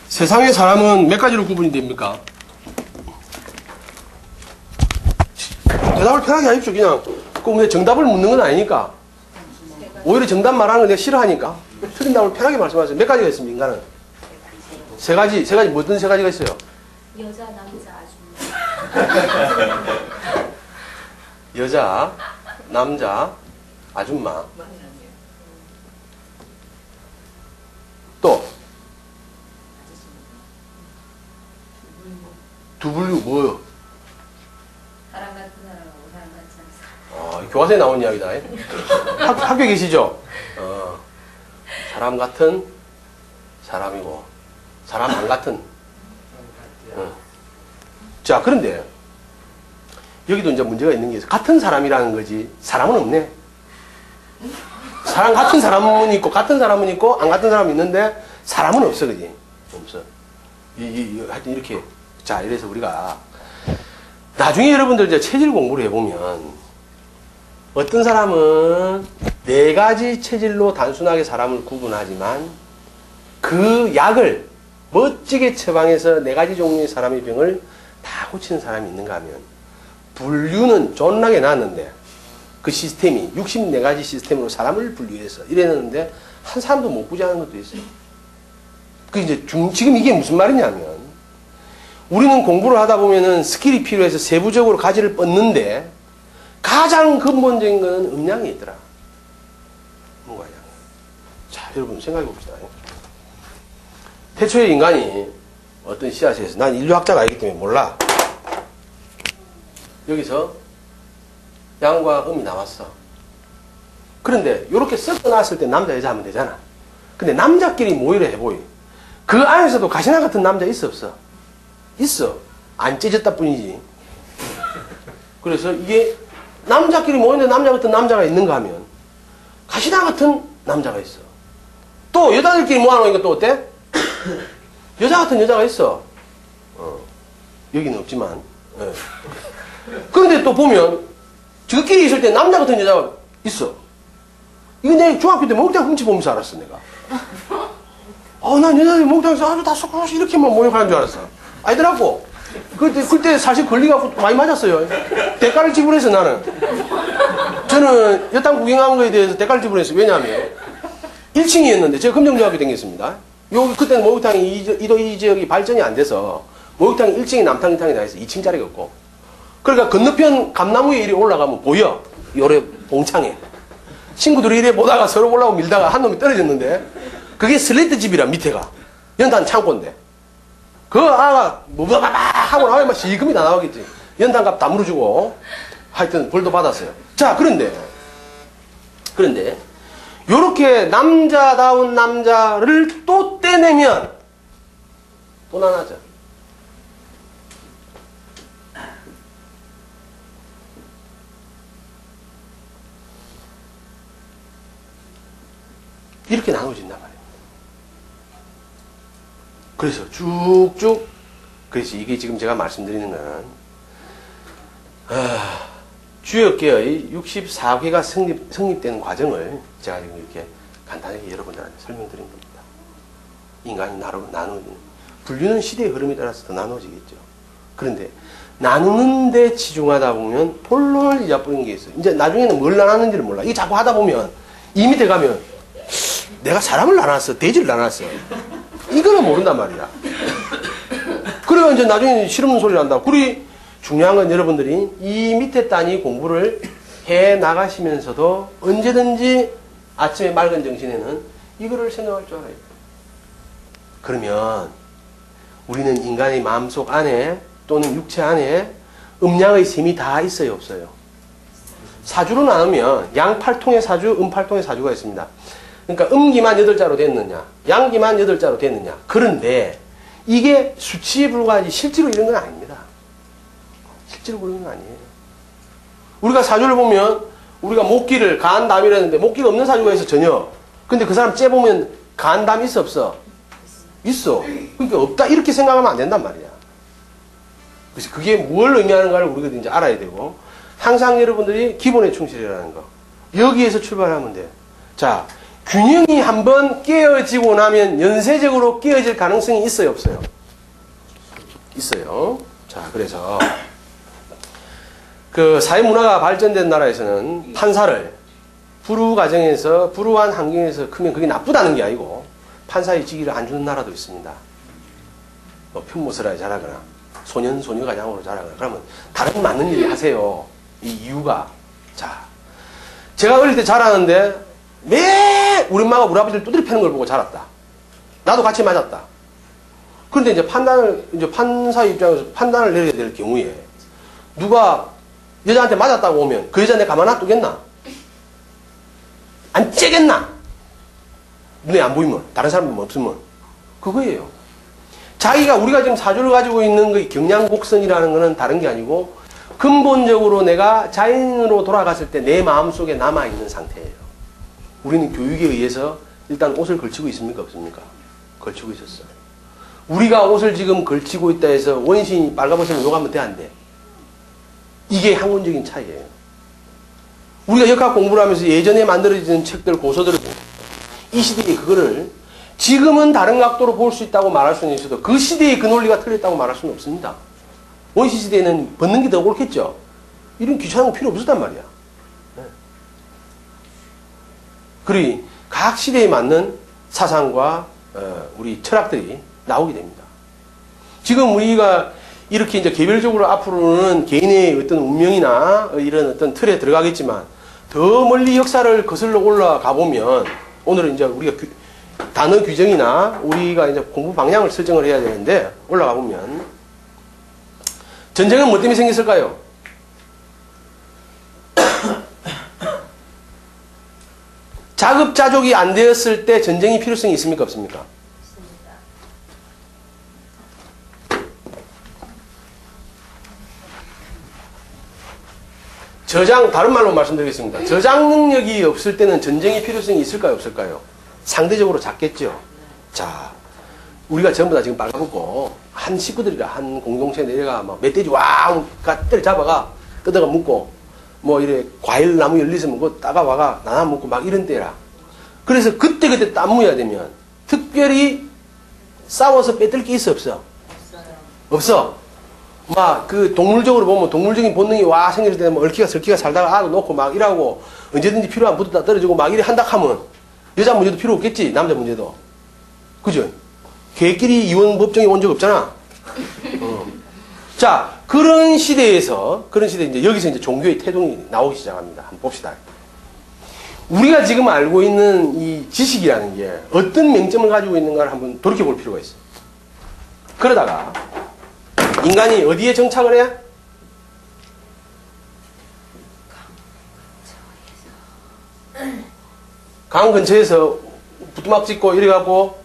세상의 사람은 몇 가지로 구분이 됩니까? 대답을 편하게 하십시오. 그냥 꼭 정답을 묻는 건 아니니까. 오히려 정답 말하는 걸 내가 싫어하니까 틀린 답을 편하게 말씀하세요. 몇 가지가 있습니까? 인간은? 세 가지 어떤 세 가지가 있어요? 여자, 남자, 아줌마. 여자, 남자, 아줌마. 또 두 분류 뭐요? 사람 같은 사람하고 사람 같지 않은 사람. 교과서에 나온 이야기다. 학교에 계시죠? 사람 같은 사람이고 사람 안 같은. 자, 그런데 여기도 이제 문제가 있는 게 있어요. 같은 사람이라는 거지 사람은 없네. 사람 같은 사람은 있고 같은 사람은 있고 안 같은 사람은 있는데 사람은 없어. 그지? 없어. 하여튼 이렇게. 자, 이래서 우리가 나중에 여러분들 이제 체질 공부를 해보면 어떤 사람은 네 가지 체질로 단순하게 사람을 구분하지만 그 약을 멋지게 처방해서 네 가지 종류의 사람의 병을 다 고치는 사람이 있는가 하면 분류는 존나게 나왔는데 그 시스템이 64가지 시스템으로 사람을 분류해서 이랬는데 한 사람도 못 구제하는 것도 있어요. 그 이제 지금 이게 무슨 말이냐면 우리는 공부를 하다 보면은 스킬이 필요해서 세부적으로 가지를 뻗는데 가장 근본적인 것은 음량이 있더라. 뭔가 양. 자, 여러분 생각해 봅시다. 태초에 인간이 어떤 씨앗에서 난 인류학자가 아니기 때문에 몰라. 여기서 양과 음이 나왔어. 그런데 이렇게 섞어 놨을 때 남자 여자 하면 되잖아. 근데 남자끼리 모의를 해보이. 그 안에서도 가시나 같은 남자 있어 없어? 있어. 안 찢었다 뿐이지. 그래서 이게 남자끼리 모이는데 남자 같은 남자가 있는가 하면 가시나 같은 남자가 있어. 또 여자들끼리 모아놓으니까 또 어때? 여자 같은 여자가 있어. 여기는 없지만. 네. 그런데 또 보면 저끼리 있을 때 남자 같은 여자가 있어. 이거 내가 중학교 때 목욕탕 훔치 보면서 알았어 내가. 난 여자들이 목욕탕에서 아주 다 쏙쏙 이렇게만 모욕하는 줄 알았어. 아니더라고. 그때 사실 걸리갖고 많이 맞았어요. 대가를 지불해서 나는. 저는 여탕 구경한 거에 대해서 대가를 지불했어요. 왜냐하면 1층이었는데 제가 금정중학교 다녔습니다. 여기 그때는 목욕탕이 이 지역이 발전이 안 돼서 목욕탕이 1층에 남탕 2탕이 나 있어. 2층짜리가 없고. 그러니까 건너편 감나무에 이리 올라가면 보여. 요래 봉창에. 친구들이 이래 보다가 서로 올라오고 밀다가 한 놈이 떨어졌는데 그게 슬레이트 집이라 밑에가. 연탄 창고인데. 그 아가 뭐바바바 하고 나오면 막 시금이 다 나오겠지. 연탄값 다 물어주고 하여튼 벌도 받았어요. 자, 그런데 요렇게 남자다운 남자를 또 떼내면 또 나눠져. 이렇게 나눠진단 말이에요. 그래서 쭉쭉, 그래서 이게 지금 제가 말씀드리는 건 주역계의 64회가 성립되는 과정을 제가 지금 이렇게 간단하게 여러분들한테 설명드린 겁니다. 인간이 나누는, 분류는 시대의 흐름에 따라서 더 나눠지겠죠. 그런데 나누는 데 치중하다 보면 본론을 잊어버리는 게 있어요. 이제 나중에는 뭘 나눴는지를 몰라. 이게 자꾸 하다 보면 이 밑에 가면 내가 사람을 나눴어, 돼지를 나눴어. 이거는 모른단 말이야. 그래야 이제 나중에 실없는 소리를 한다. 그리 중요한 건 여러분들이 이 밑에 단위 공부를 해 나가시면서도 언제든지 아침에 맑은 정신에는 이거를 생각할 줄 알아요. 그러면 우리는 인간의 마음속 안에 또는 육체 안에 음양의 셈이 다 있어요, 없어요? 사주로 나누면 양팔통의 사주, 음팔통의 사주가 있습니다. 그러니까 음기만 8자로 됐느냐, 양기만 8자로 됐느냐. 그런데 이게 수치에 불과하지 실제로 이런 건 아닙니다. 실제로 그런 건 아니에요. 우리가 사주를 보면 우리가 목기를 간담이라 했는데 목기가 없는 사주가 있어, 전혀. 근데 그 사람 째보면 간담이 있어, 없어? 있어. 그러니까 없다 이렇게 생각하면 안 된단 말이야. 그래서 그게 뭘 의미하는가를 우리가 이제 알아야 되고, 항상 여러분들이 기본에 충실이라는 거, 여기에서 출발하면 돼. 자, 균형이 한번 깨어지고 나면 연쇄적으로 깨어질 가능성이 있어요, 없어요? 있어요. 자, 그래서 그 사회문화가 발전된 나라에서는 판사를 불우 과정에서, 불우한 환경에서 크면 그게 나쁘다는 게 아니고 판사의 직위를 안 주는 나라도 있습니다. 뭐 편모스라에 자라거나 소녀가장으로 자라거나. 그러면 다른 맞는 일을 하세요. 이 이유가, 자, 제가 어릴 때 자라는데 매 우리 엄마가 우리 아버지를 두드려 패는 걸 보고 자랐다. 나도 같이 맞았다. 그런데 이제 판사 입장에서 판단을 내려야 될 경우에 누가 여자한테 맞았다고 오면 그 여자 내가 가만 놔두겠나? 안 째겠나? 눈에 안 보이면, 다른 사람 없으면. 그거예요. 자기가, 우리가 지금 사주를 가지고 있는 그 경량곡선이라는 거는 다른 게 아니고 근본적으로 내가 자연으로 돌아갔을 때 내 마음속에 남아있는 상태예요. 우리는 교육에 의해서 일단 옷을 걸치고 있습니까, 없습니까? 걸치고 있었어요. 우리가 옷을 지금 걸치고 있다 해서 원신이 빨가벗으면 욕하면 돼, 안 돼? 이게 학문적인 차이예요. 우리가 역학 공부를 하면서 예전에 만들어진 책들, 고서들을 이 시대에 그거를 지금은 다른 각도로 볼 수 있다고 말할 수는 있어도 그 시대에 그 논리가 틀렸다고 말할 수는 없습니다. 원시 시대에는 벗는 게 더 옳겠죠. 이런 귀찮은 거 필요 없었단 말이야. 네. 그러니 각 시대에 맞는 사상과 우리 철학들이 나오게 됩니다. 지금 우리가 이렇게 이제 개별적으로 앞으로는 개인의 어떤 운명이나 이런 어떤 틀에 들어가겠지만 더 멀리 역사를 거슬러 올라가 보면, 오늘은 이제 우리가 단어 규정이나 우리가 이제 공부 방향을 설정을 해야 되는데, 올라가 보면 전쟁은 뭐 때문에 생겼을까요? 자급자족이 안 되었을 때 전쟁이 필요성이 있습니까, 없습니까? 다른 말로 말씀드리겠습니다. 저장 능력이 없을 때는 전쟁의 필요성이 있을까요, 없을까요? 상대적으로 작겠죠. 자, 우리가 전부 다 지금 빨가벗고 한 식구들이가 한 공동체에 내려가 막 멧돼지 와 때려잡아가 뜯어가 먹고, 뭐 이래 과일 나무 열리으면 그거 따가와가 나눠 먹고 막 이런 때라. 그래서 그때 땀 모여야 되면 특별히 싸워서 빼들 게 있어, 없어? 없어. 막 그 동물적으로 보면 동물적인 본능이 와 생길 때는 뭐 얽히가 설키가 살다가 아도 놓고 막 이러고 언제든지 필요하면 붙었다 떨어지고 막 이래 한다 하면 여자 문제도 필요 없겠지, 남자 문제도. 그죠? 걔끼리 이혼 법정에 온 적 없잖아. 자, 그런 시대에서 이제 여기서 이제 종교의 태동이 나오기 시작합니다. 한번 봅시다. 우리가 지금 알고 있는 이 지식이라는 게 어떤 맹점을 가지고 있는가를 한번 돌이켜 볼 필요가 있어요. 그러다가 인간이 어디에 정착을 해? 강 근처에서 부뚜막 짓고 이래갖고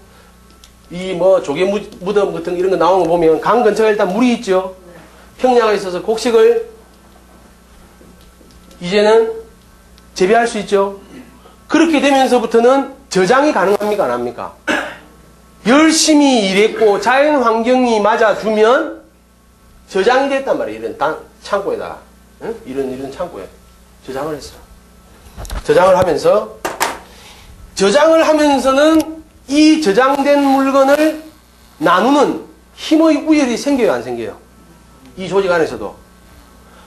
이 뭐 조개 무덤 같은 이런 거 나오는 거 보면 강 근처에 일단 물이 있죠. 평야가 있어서 곡식을 이제는 재배할 수 있죠. 그렇게 되면서부터는 저장이 가능합니까? 안 합니까? 열심히 일했고 자연 환경이 맞아주면 저장이 됐단 말이에요. 이런 창고에다가. 응? 이런 창고에 저장을 했어. 저장을 하면서는 이 저장된 물건을 나누는 힘의 우열이 생겨요, 안 생겨요? 이 조직 안에서도.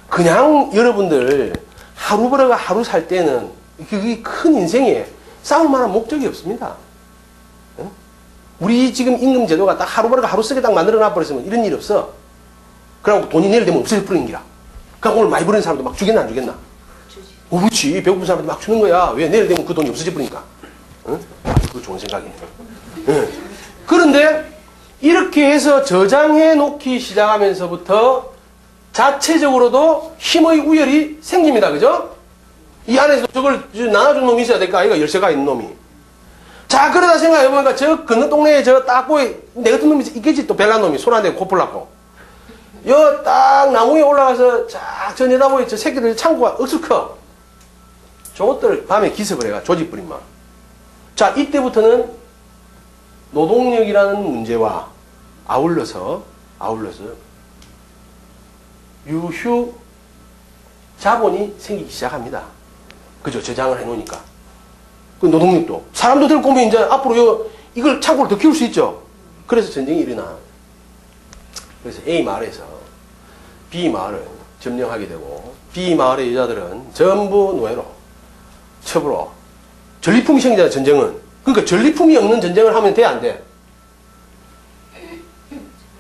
그냥 여러분들 하루 벌어가 하루 살 때는 그게 큰 인생에 싸울 만한 목적이 없습니다. 응? 우리 지금 임금제도가 딱 하루 벌어가 하루 쓰게 딱 만들어 놔버렸으면 이런 일 없어. 그러고 돈이 내일 되면 없어질 뿌리는 기라. 그러니까 오늘 많이 버는 사람도 막 주겠나 안 주겠나? 그렇지. 배고픈 사람한테 막 주는 거야. 왜? 내일 되면 그 돈이 없어져 버리니까. 응? 그거 좋은 생각이네. 응. 그런데 이렇게 해서 저장해 놓기 시작하면서부터 자체적으로도 힘의 우열이 생깁니다. 그죠? 이 안에서 저걸 나눠준 놈이 있어야 될까? 아이가 열쇠가 있는 놈이. 자, 그러다 생각해보니까 저 건너 동네에 저 딱보에 내 같은 놈이 있겠지. 또 벨란 놈이 손 안 대고 코풀 났고. 여 딱 나무에 올라가서 쫙 저 내다보니 저 새끼들 창고가 억수 커. 저것들 밤에 기습을 해가 조직부린만. 자, 이때부터는 노동력이라는 문제와 아울러서 유휴 자본이 생기기 시작합니다. 그죠? 저장을 해놓으니까. 그 노동력도. 사람도 데리고 오면 이제 앞으로 이걸 창고를 더 키울 수 있죠. 그래서 전쟁이 일어나. 그래서 A 마을에서 B 마을을 점령하게 되고 B 마을의 여자들은 전부 노예로 첩으로 전리품이 생기잖아요. 전쟁은. 그러니까 전리품이 없는 전쟁을 하면 돼 안 돼?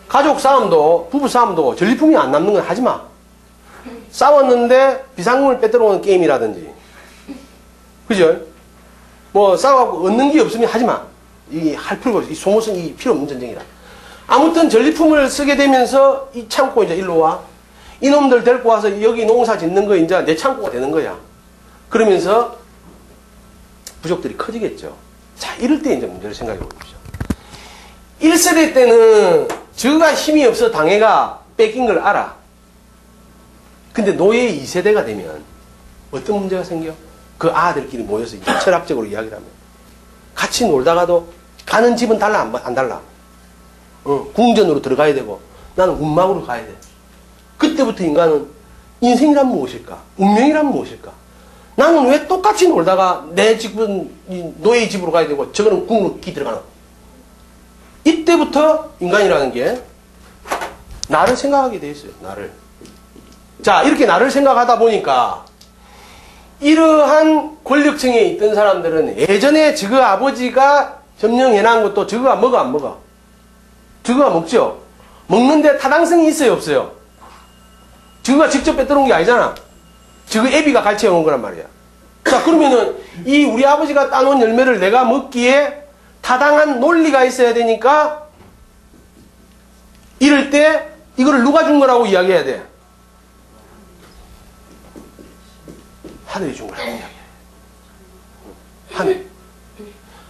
가족 싸움도 부부 싸움도 전리품이 안 남는 건 하지 마. 싸웠는데 비상금을 빼들어오는 게임이라든지 그죠? 뭐 싸워갖고 얻는 게 없으면 하지 마. 이게 할 필요가 없어. 이 소모성이 필요 없는 전쟁이다. 아무튼 전리품을 쓰게 되면서 이 창고 이제 일로 와. 이놈들 데리고 와서 여기 농사 짓는 거 이제 내 창고가 되는 거야. 그러면서 부족들이 커지겠죠. 자, 이럴 때 이제 문제를 생각해 보십시오. 1세대 때는 저가 힘이 없어 당해가 뺏긴 걸 알아. 근데 노예 2세대가 되면 어떤 문제가 생겨? 그 아들끼리 모여서 이제 철학적으로 이야기를 하면 같이 놀다가도 가는 집은 달라 안 달라. 궁전으로 들어가야 되고 나는 운막으로 가야 돼. 그때부터 인간은 인생이란 무엇일까? 운명이란 무엇일까? 나는 왜 똑같이 놀다가 내 집은 노예의 집으로 가야 되고 저거는 궁으로 들어가나? 이때부터 인간이라는 게 나를 생각하게 돼 있어요. 나를. 자, 이렇게 나를 생각하다 보니까 이러한 권력층에 있던 사람들은 예전에 저거 아버지가 점령해놓은 것도 저거가 먹어 안 먹어? 저거가 먹죠? 먹는데 타당성이 있어요 없어요? 저거가 직접 뺏어놓은 게 아니잖아. 저거 애비가 갈취해온 거란 말이야. 자, 그러면은 이 우리 아버지가 따놓은 열매를 내가 먹기에 타당한 논리가 있어야 되니까 이럴 때 이거를 누가 준 거라고 이야기해야 돼? 하늘이 준 거라고 이야기해.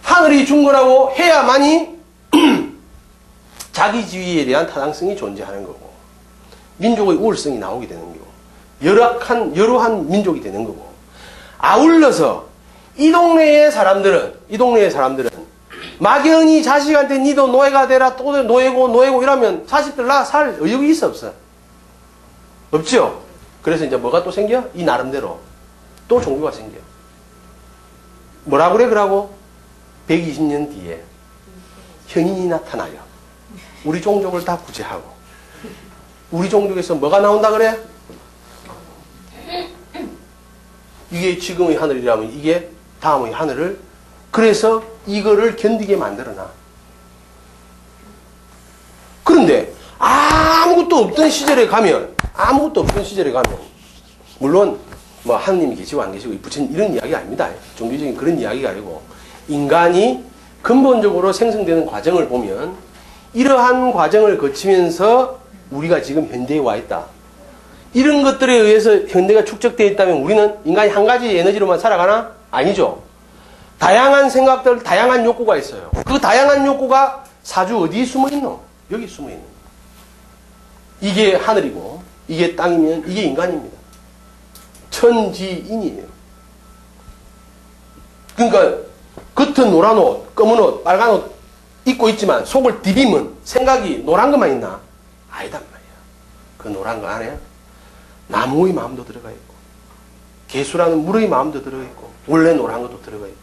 하늘이 준 거라고 해야만이 자기 지위에 대한 타당성이 존재하는 거고 민족의 우월성이 나오게 되는 거고 여러한 민족이 되는 거고 아울러서 이 동네의 사람들은 막연히 자식한테 니도 노예가 되라 또 노예고 이러면 자식들 나 살 의욕이 있어 없어? 없죠? 그래서 이제 뭐가 또 생겨? 이 나름대로 또 종교가 생겨. 뭐라 그래 그러고 120년 뒤에 형인이 나타나요. 우리 종족을 다 구제하고 우리 종족에서 뭐가 나온다 그래? 이게 지금의 하늘이라면 이게 다음의 하늘을 그래서 이거를 견디게 만들어놔. 그런데 아무것도 없던 시절에 가면, 물론 뭐 하느님이 계시고 안 계시고 부처님 이런 이야기가 아닙니다. 종교적인 그런 이야기가 아니고, 인간이 근본적으로 생성되는 과정을 보면 이러한 과정을 거치면서 우리가 지금 현대에 와 있다. 이런 것들에 의해서 현대가 축적되어 있다면 우리는 인간이 한 가지 에너지로만 살아가나? 아니죠. 다양한 생각들, 다양한 욕구가 있어요. 그 다양한 욕구가 사주 어디에 숨어 있노? 여기 숨어 있는 거예요. 이게 하늘이고 이게 땅이면 이게 인간입니다. 천지인이에요. 그러니까 겉은 노란 옷, 검은 옷, 빨간 옷 입고 있지만 속을 디비면 생각이 노란 것만 있나? 아니단 말이야. 그 노란 거 안에 나무의 마음도 들어가 있고 개수라는 물의 마음도 들어가 있고 원래 노란 것도 들어가 있고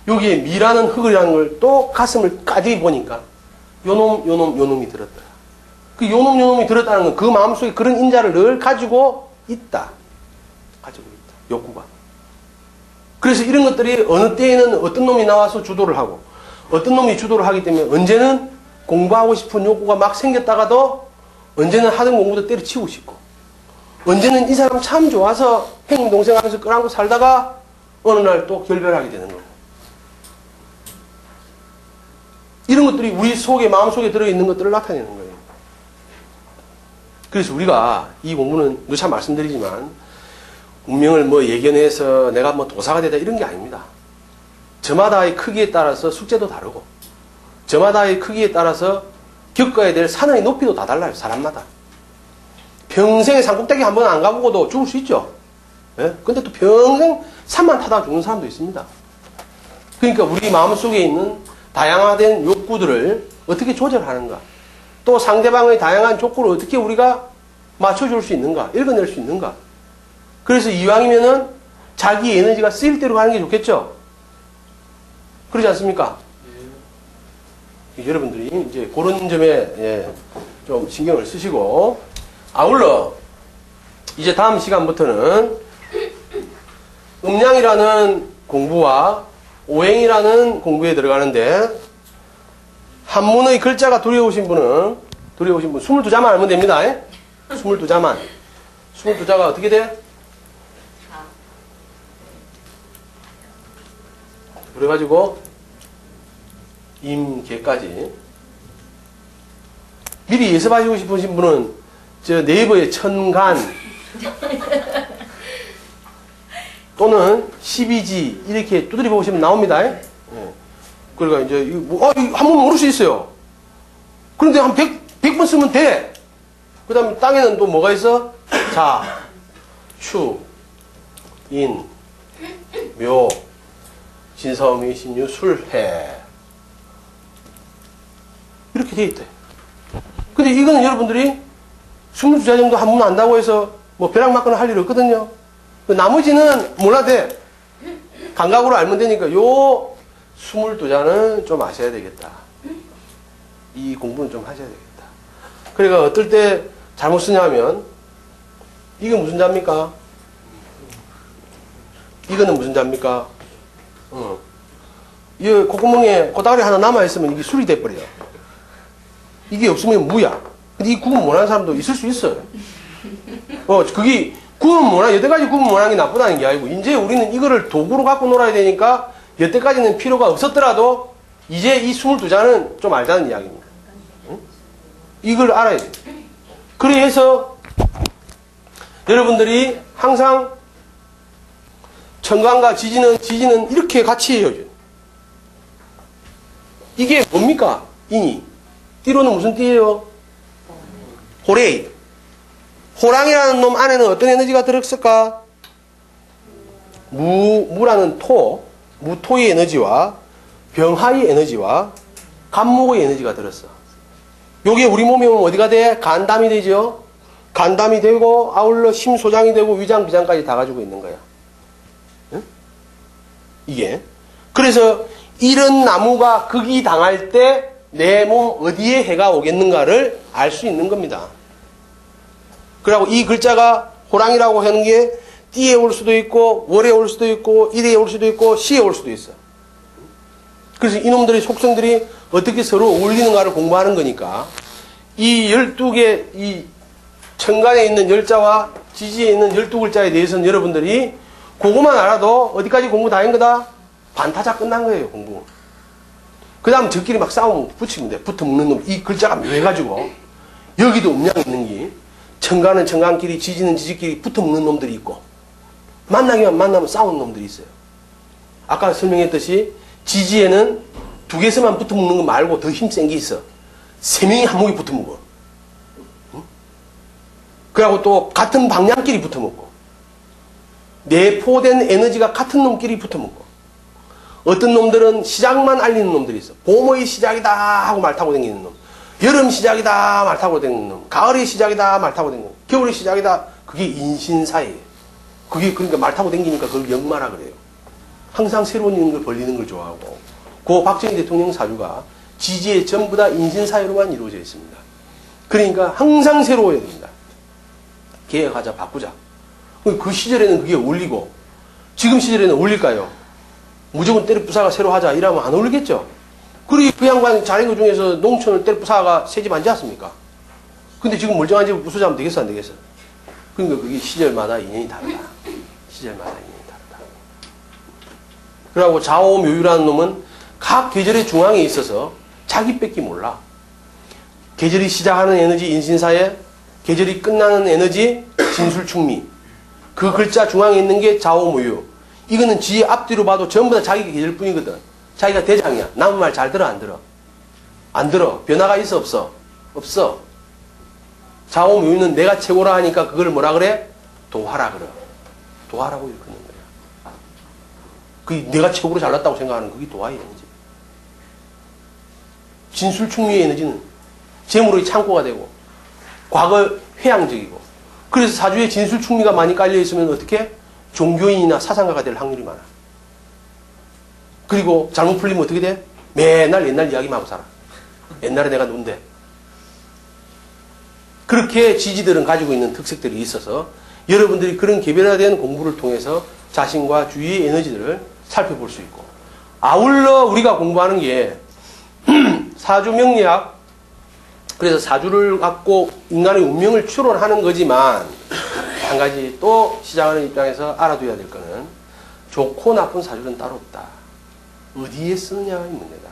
여기에 미라는 흙이라는 걸 또 가슴을 까지 보니까 요놈이 들었더라. 그 요놈이 들었다는 건 그 마음속에 그런 인자를 늘 가지고 있다. 욕구가. 그래서 이런 것들이 어느 때에는 어떤 놈이 나와서 주도를 하고 어떤 놈이 주도를 하기 때문에 언제는 공부하고 싶은 욕구가 막 생겼다가도 언제는 하던 공부도 때려치우고 싶고 언제는 이 사람 참 좋아서 형님 동생 하면서 끌어안고 살다가 어느 날 또 결별하게 되는 거고 이런 것들이 우리 속에 마음속에 들어있는 것들을 나타내는 거예요. 그래서 우리가 이 공부는 누차 말씀드리지만 운명을 뭐 예견해서 내가 뭐 도사가 되다 이런 게 아닙니다. 저마다의 크기에 따라서 숙제도 다르고 저마다의 크기에 따라서 겪어야 될 산의 높이도 다 달라요. 사람마다. 평생에 산꼭대기 한 번 안 가보고도 죽을 수 있죠. 예? 근데 또 평생 산만 타다 죽는 사람도 있습니다. 그러니까 우리 마음속에 있는 다양화된 욕구들을 어떻게 조절하는가 또 상대방의 다양한 족구를 어떻게 우리가 맞춰줄 수 있는가 읽어낼 수 있는가 그래서 이왕이면은 자기 에너지가 쓰일 대로 가는 게 좋겠죠. 그러지 않습니까? 여러분들이 이제 그런 점에 좀 신경을 쓰시고 아울러 이제 다음 시간부터는 음양이라는 공부와 오행이라는 공부에 들어가는데 한문의 글자가 두려우신 분 22자만 알면 됩니다. 22자만 22자가 어떻게 돼? 그래가지고 임계까지 미리 예습하시고 싶으신 분은 저 네이버에 천간 또는 12지 이렇게 두드려 보시면 나옵니다. 그러니까 이제 한번 모를 수 있어요. 그런데 한 100번 쓰면 돼. 그 다음에 땅에는 또 뭐가 있어? 자, 추, 인, 묘, 진사오미, 신유, 술, 해. 이렇게 돼 있대. 근데 이거는 여러분들이 22자 정도 한문 안다고 해서 뭐 벼락 맞거나 할 일 없거든요. 나머지는 몰라도 돼. 감각으로 알면 되니까 요 22자는 좀 아셔야 되겠다. 이 공부는 좀 하셔야 되겠다. 그러니까 어떨 때 잘못 쓰냐면 이게 무슨 자입니까? 이거는 무슨 자입니까? 이 콧구멍에 고다리 하나 남아있으면 이게 술이 돼버려. 이게 없으면 무야. 근데 이 구분 못하는 사람도 있을 수 있어요. 그게 구분 못하는, 여태까지 구분 못하는 게 나쁘다는 게 아니고, 이제 우리는 이거를 도구로 갖고 놀아야 되니까, 여태까지는 필요가 없었더라도, 이제 이 22자는 좀 알자는 이야기입니다. 응? 이걸 알아야 돼요. 그래서, 여러분들이 항상, 천간과 지지는 이렇게 같이 해요. 이게 뭡니까? 인이. 띠로는 무슨 띠예요? 호레이. 호랑이라는 놈 안에는 어떤 에너지가 들었을까? 무라는 무토의 에너지와 병하의 에너지와 간목의 에너지가 들었어. 요게 우리 몸에 오면 어디가 돼? 간담이 되죠? 간담이 되고, 아울러 심소장이 되고, 위장, 비장까지 다 가지고 있는 거야. 응? 이게. 그래서 이런 나무가 극이 당할 때 내 몸 어디에 해가 오겠는가를 알 수 있는 겁니다. 그리고 이 글자가 호랑이라고 하는 게 띠에 올 수도 있고 월에 올 수도 있고 일에 올 수도 있고 시에 올 수도 있어. 그래서 이놈들의 속성들이 어떻게 서로 어울리는가를 공부하는 거니까 이 12개, 이 천간에 있는 열자와 지지에 있는 12글자에 대해서는 여러분들이 그것만 알아도 어디까지 공부 다 한 거다? 반타작 끝난 거예요, 공부. 그 다음 저끼리 막 싸움 붙이면 돼. 붙어 먹는 놈. 이 글자가 묘해가지고 여기도 음양 있는 게 천간은 천간끼리 지지는 지지끼리 붙어 먹는 놈들이 있고 만나기만 만나면 싸우는 놈들이 있어요. 아까 설명했듯이 지지에는 두 개서만 붙어 먹는 거 말고 더 힘센 게 있어. 세 명이 한 목에 붙어 먹어. 응? 그리고 또 같은 방향끼리 붙어 먹고 내포된 에너지가 같은 놈끼리 붙어 먹고 어떤 놈들은 시작만 알리는 놈들이 있어. 봄의 시작이다 하고 말 타고 다니는 놈. 여름 시작이다 말 타고 다니는 놈. 가을의 시작이다 말 타고 다니는 놈. 겨울의 시작이다. 그게 인신사예요. 그게 그러니까 말 타고 다니니까 그걸 역마라 그래요. 항상 새로운 걸 벌리는 걸 좋아하고 그 박정희 대통령 사주가 지지에 전부 다 인신사회로만 이루어져 있습니다. 그러니까 항상 새로워야 됩니다. 개혁하자 바꾸자. 그 시절에는 그게 어울리고 지금 시절에는 어울릴까요? 무조건 때려 부사가 새로 하자 이러면 안 어울리겠죠. 그리고 그 양반 잘한 것 중에서 농촌을 때려 부사가 새 집 안 지었습니까? 근데 지금 멀쩡한 집을 부수자면 되겠어 안 되겠어? 그러니까 그게 시절마다 인연이 다르다. 시절마다 인연이 다르다. 그리고 좌오묘유라는 놈은 각 계절의 중앙에 있어서 자기 뺏기 몰라. 계절이 시작하는 에너지 인신사에 계절이 끝나는 에너지 진술충미. 그 글자 중앙에 있는 게 좌오묘유. 이거는 지 앞뒤로 봐도 전부 다 자기 계절뿐이거든. 자기가 대장이야. 남의 말 잘 들어 안 들어? 안 들어. 변화가 있어 없어? 없어. 좌오묘유는 내가 최고라 하니까 그걸 뭐라 그래? 도하라 그래. 도하라고 일컫는 거야. 그게 내가 최고로 잘났다고 생각하는 그게 도하의 에너지. 진술충미의 에너지는 재물의 창고가 되고 과거 회양적이고 그래서 사주에 진술충미가 많이 깔려있으면 어떻게? 종교인이나 사상가가 될 확률이 많아. 그리고 잘못 풀리면 어떻게 돼? 맨날 옛날 이야기만 하고 살아. 옛날에 내가 누군데. 그렇게 지지들은 가지고 있는 특색들이 있어서 여러분들이 그런 개별화된 공부를 통해서 자신과 주위의 에너지들을 살펴볼 수 있고 아울러 우리가 공부하는 게 사주명리학 그래서 사주를 갖고 인간의 운명을 추론하는 거지만 한 가지 또 시작하는 입장에서 알아둬야 될 거는 좋고 나쁜 사주는 따로 없다. 어디에 쓰느냐가 문제다.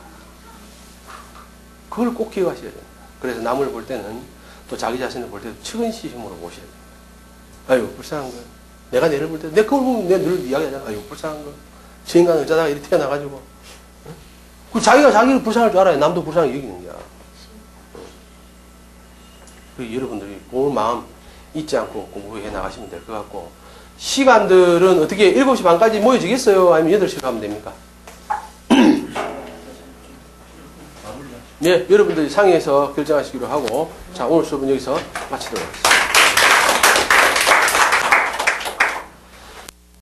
그걸 꼭 기억하셔야 됩니다. 그래서 남을 볼 때는 또 자기 자신을 볼 때도 측은시심으로 보셔야 됩니다. 아유 불쌍한 거. 내가 내를 볼 때 내 그걸 보면 내가 늘 이야기하잖아. 아유 불쌍한 거. 저 인간 어쩌다가 이렇게 태어나가지고 응? 그 자기가 자기를 불쌍할 줄 알아야 남도 불쌍하게 여기는 거야. 그 여러분들이 그 마음 잊지 않고 공부해 나가시면 될 것 같고 시간들은 어떻게 7시 반까지 모여지겠어요? 아니면 8시로 가면 됩니까? 네, 여러분들이 상의해서 결정하시기로 하고 자 오늘 수업은 여기서 마치도록 하겠습니다.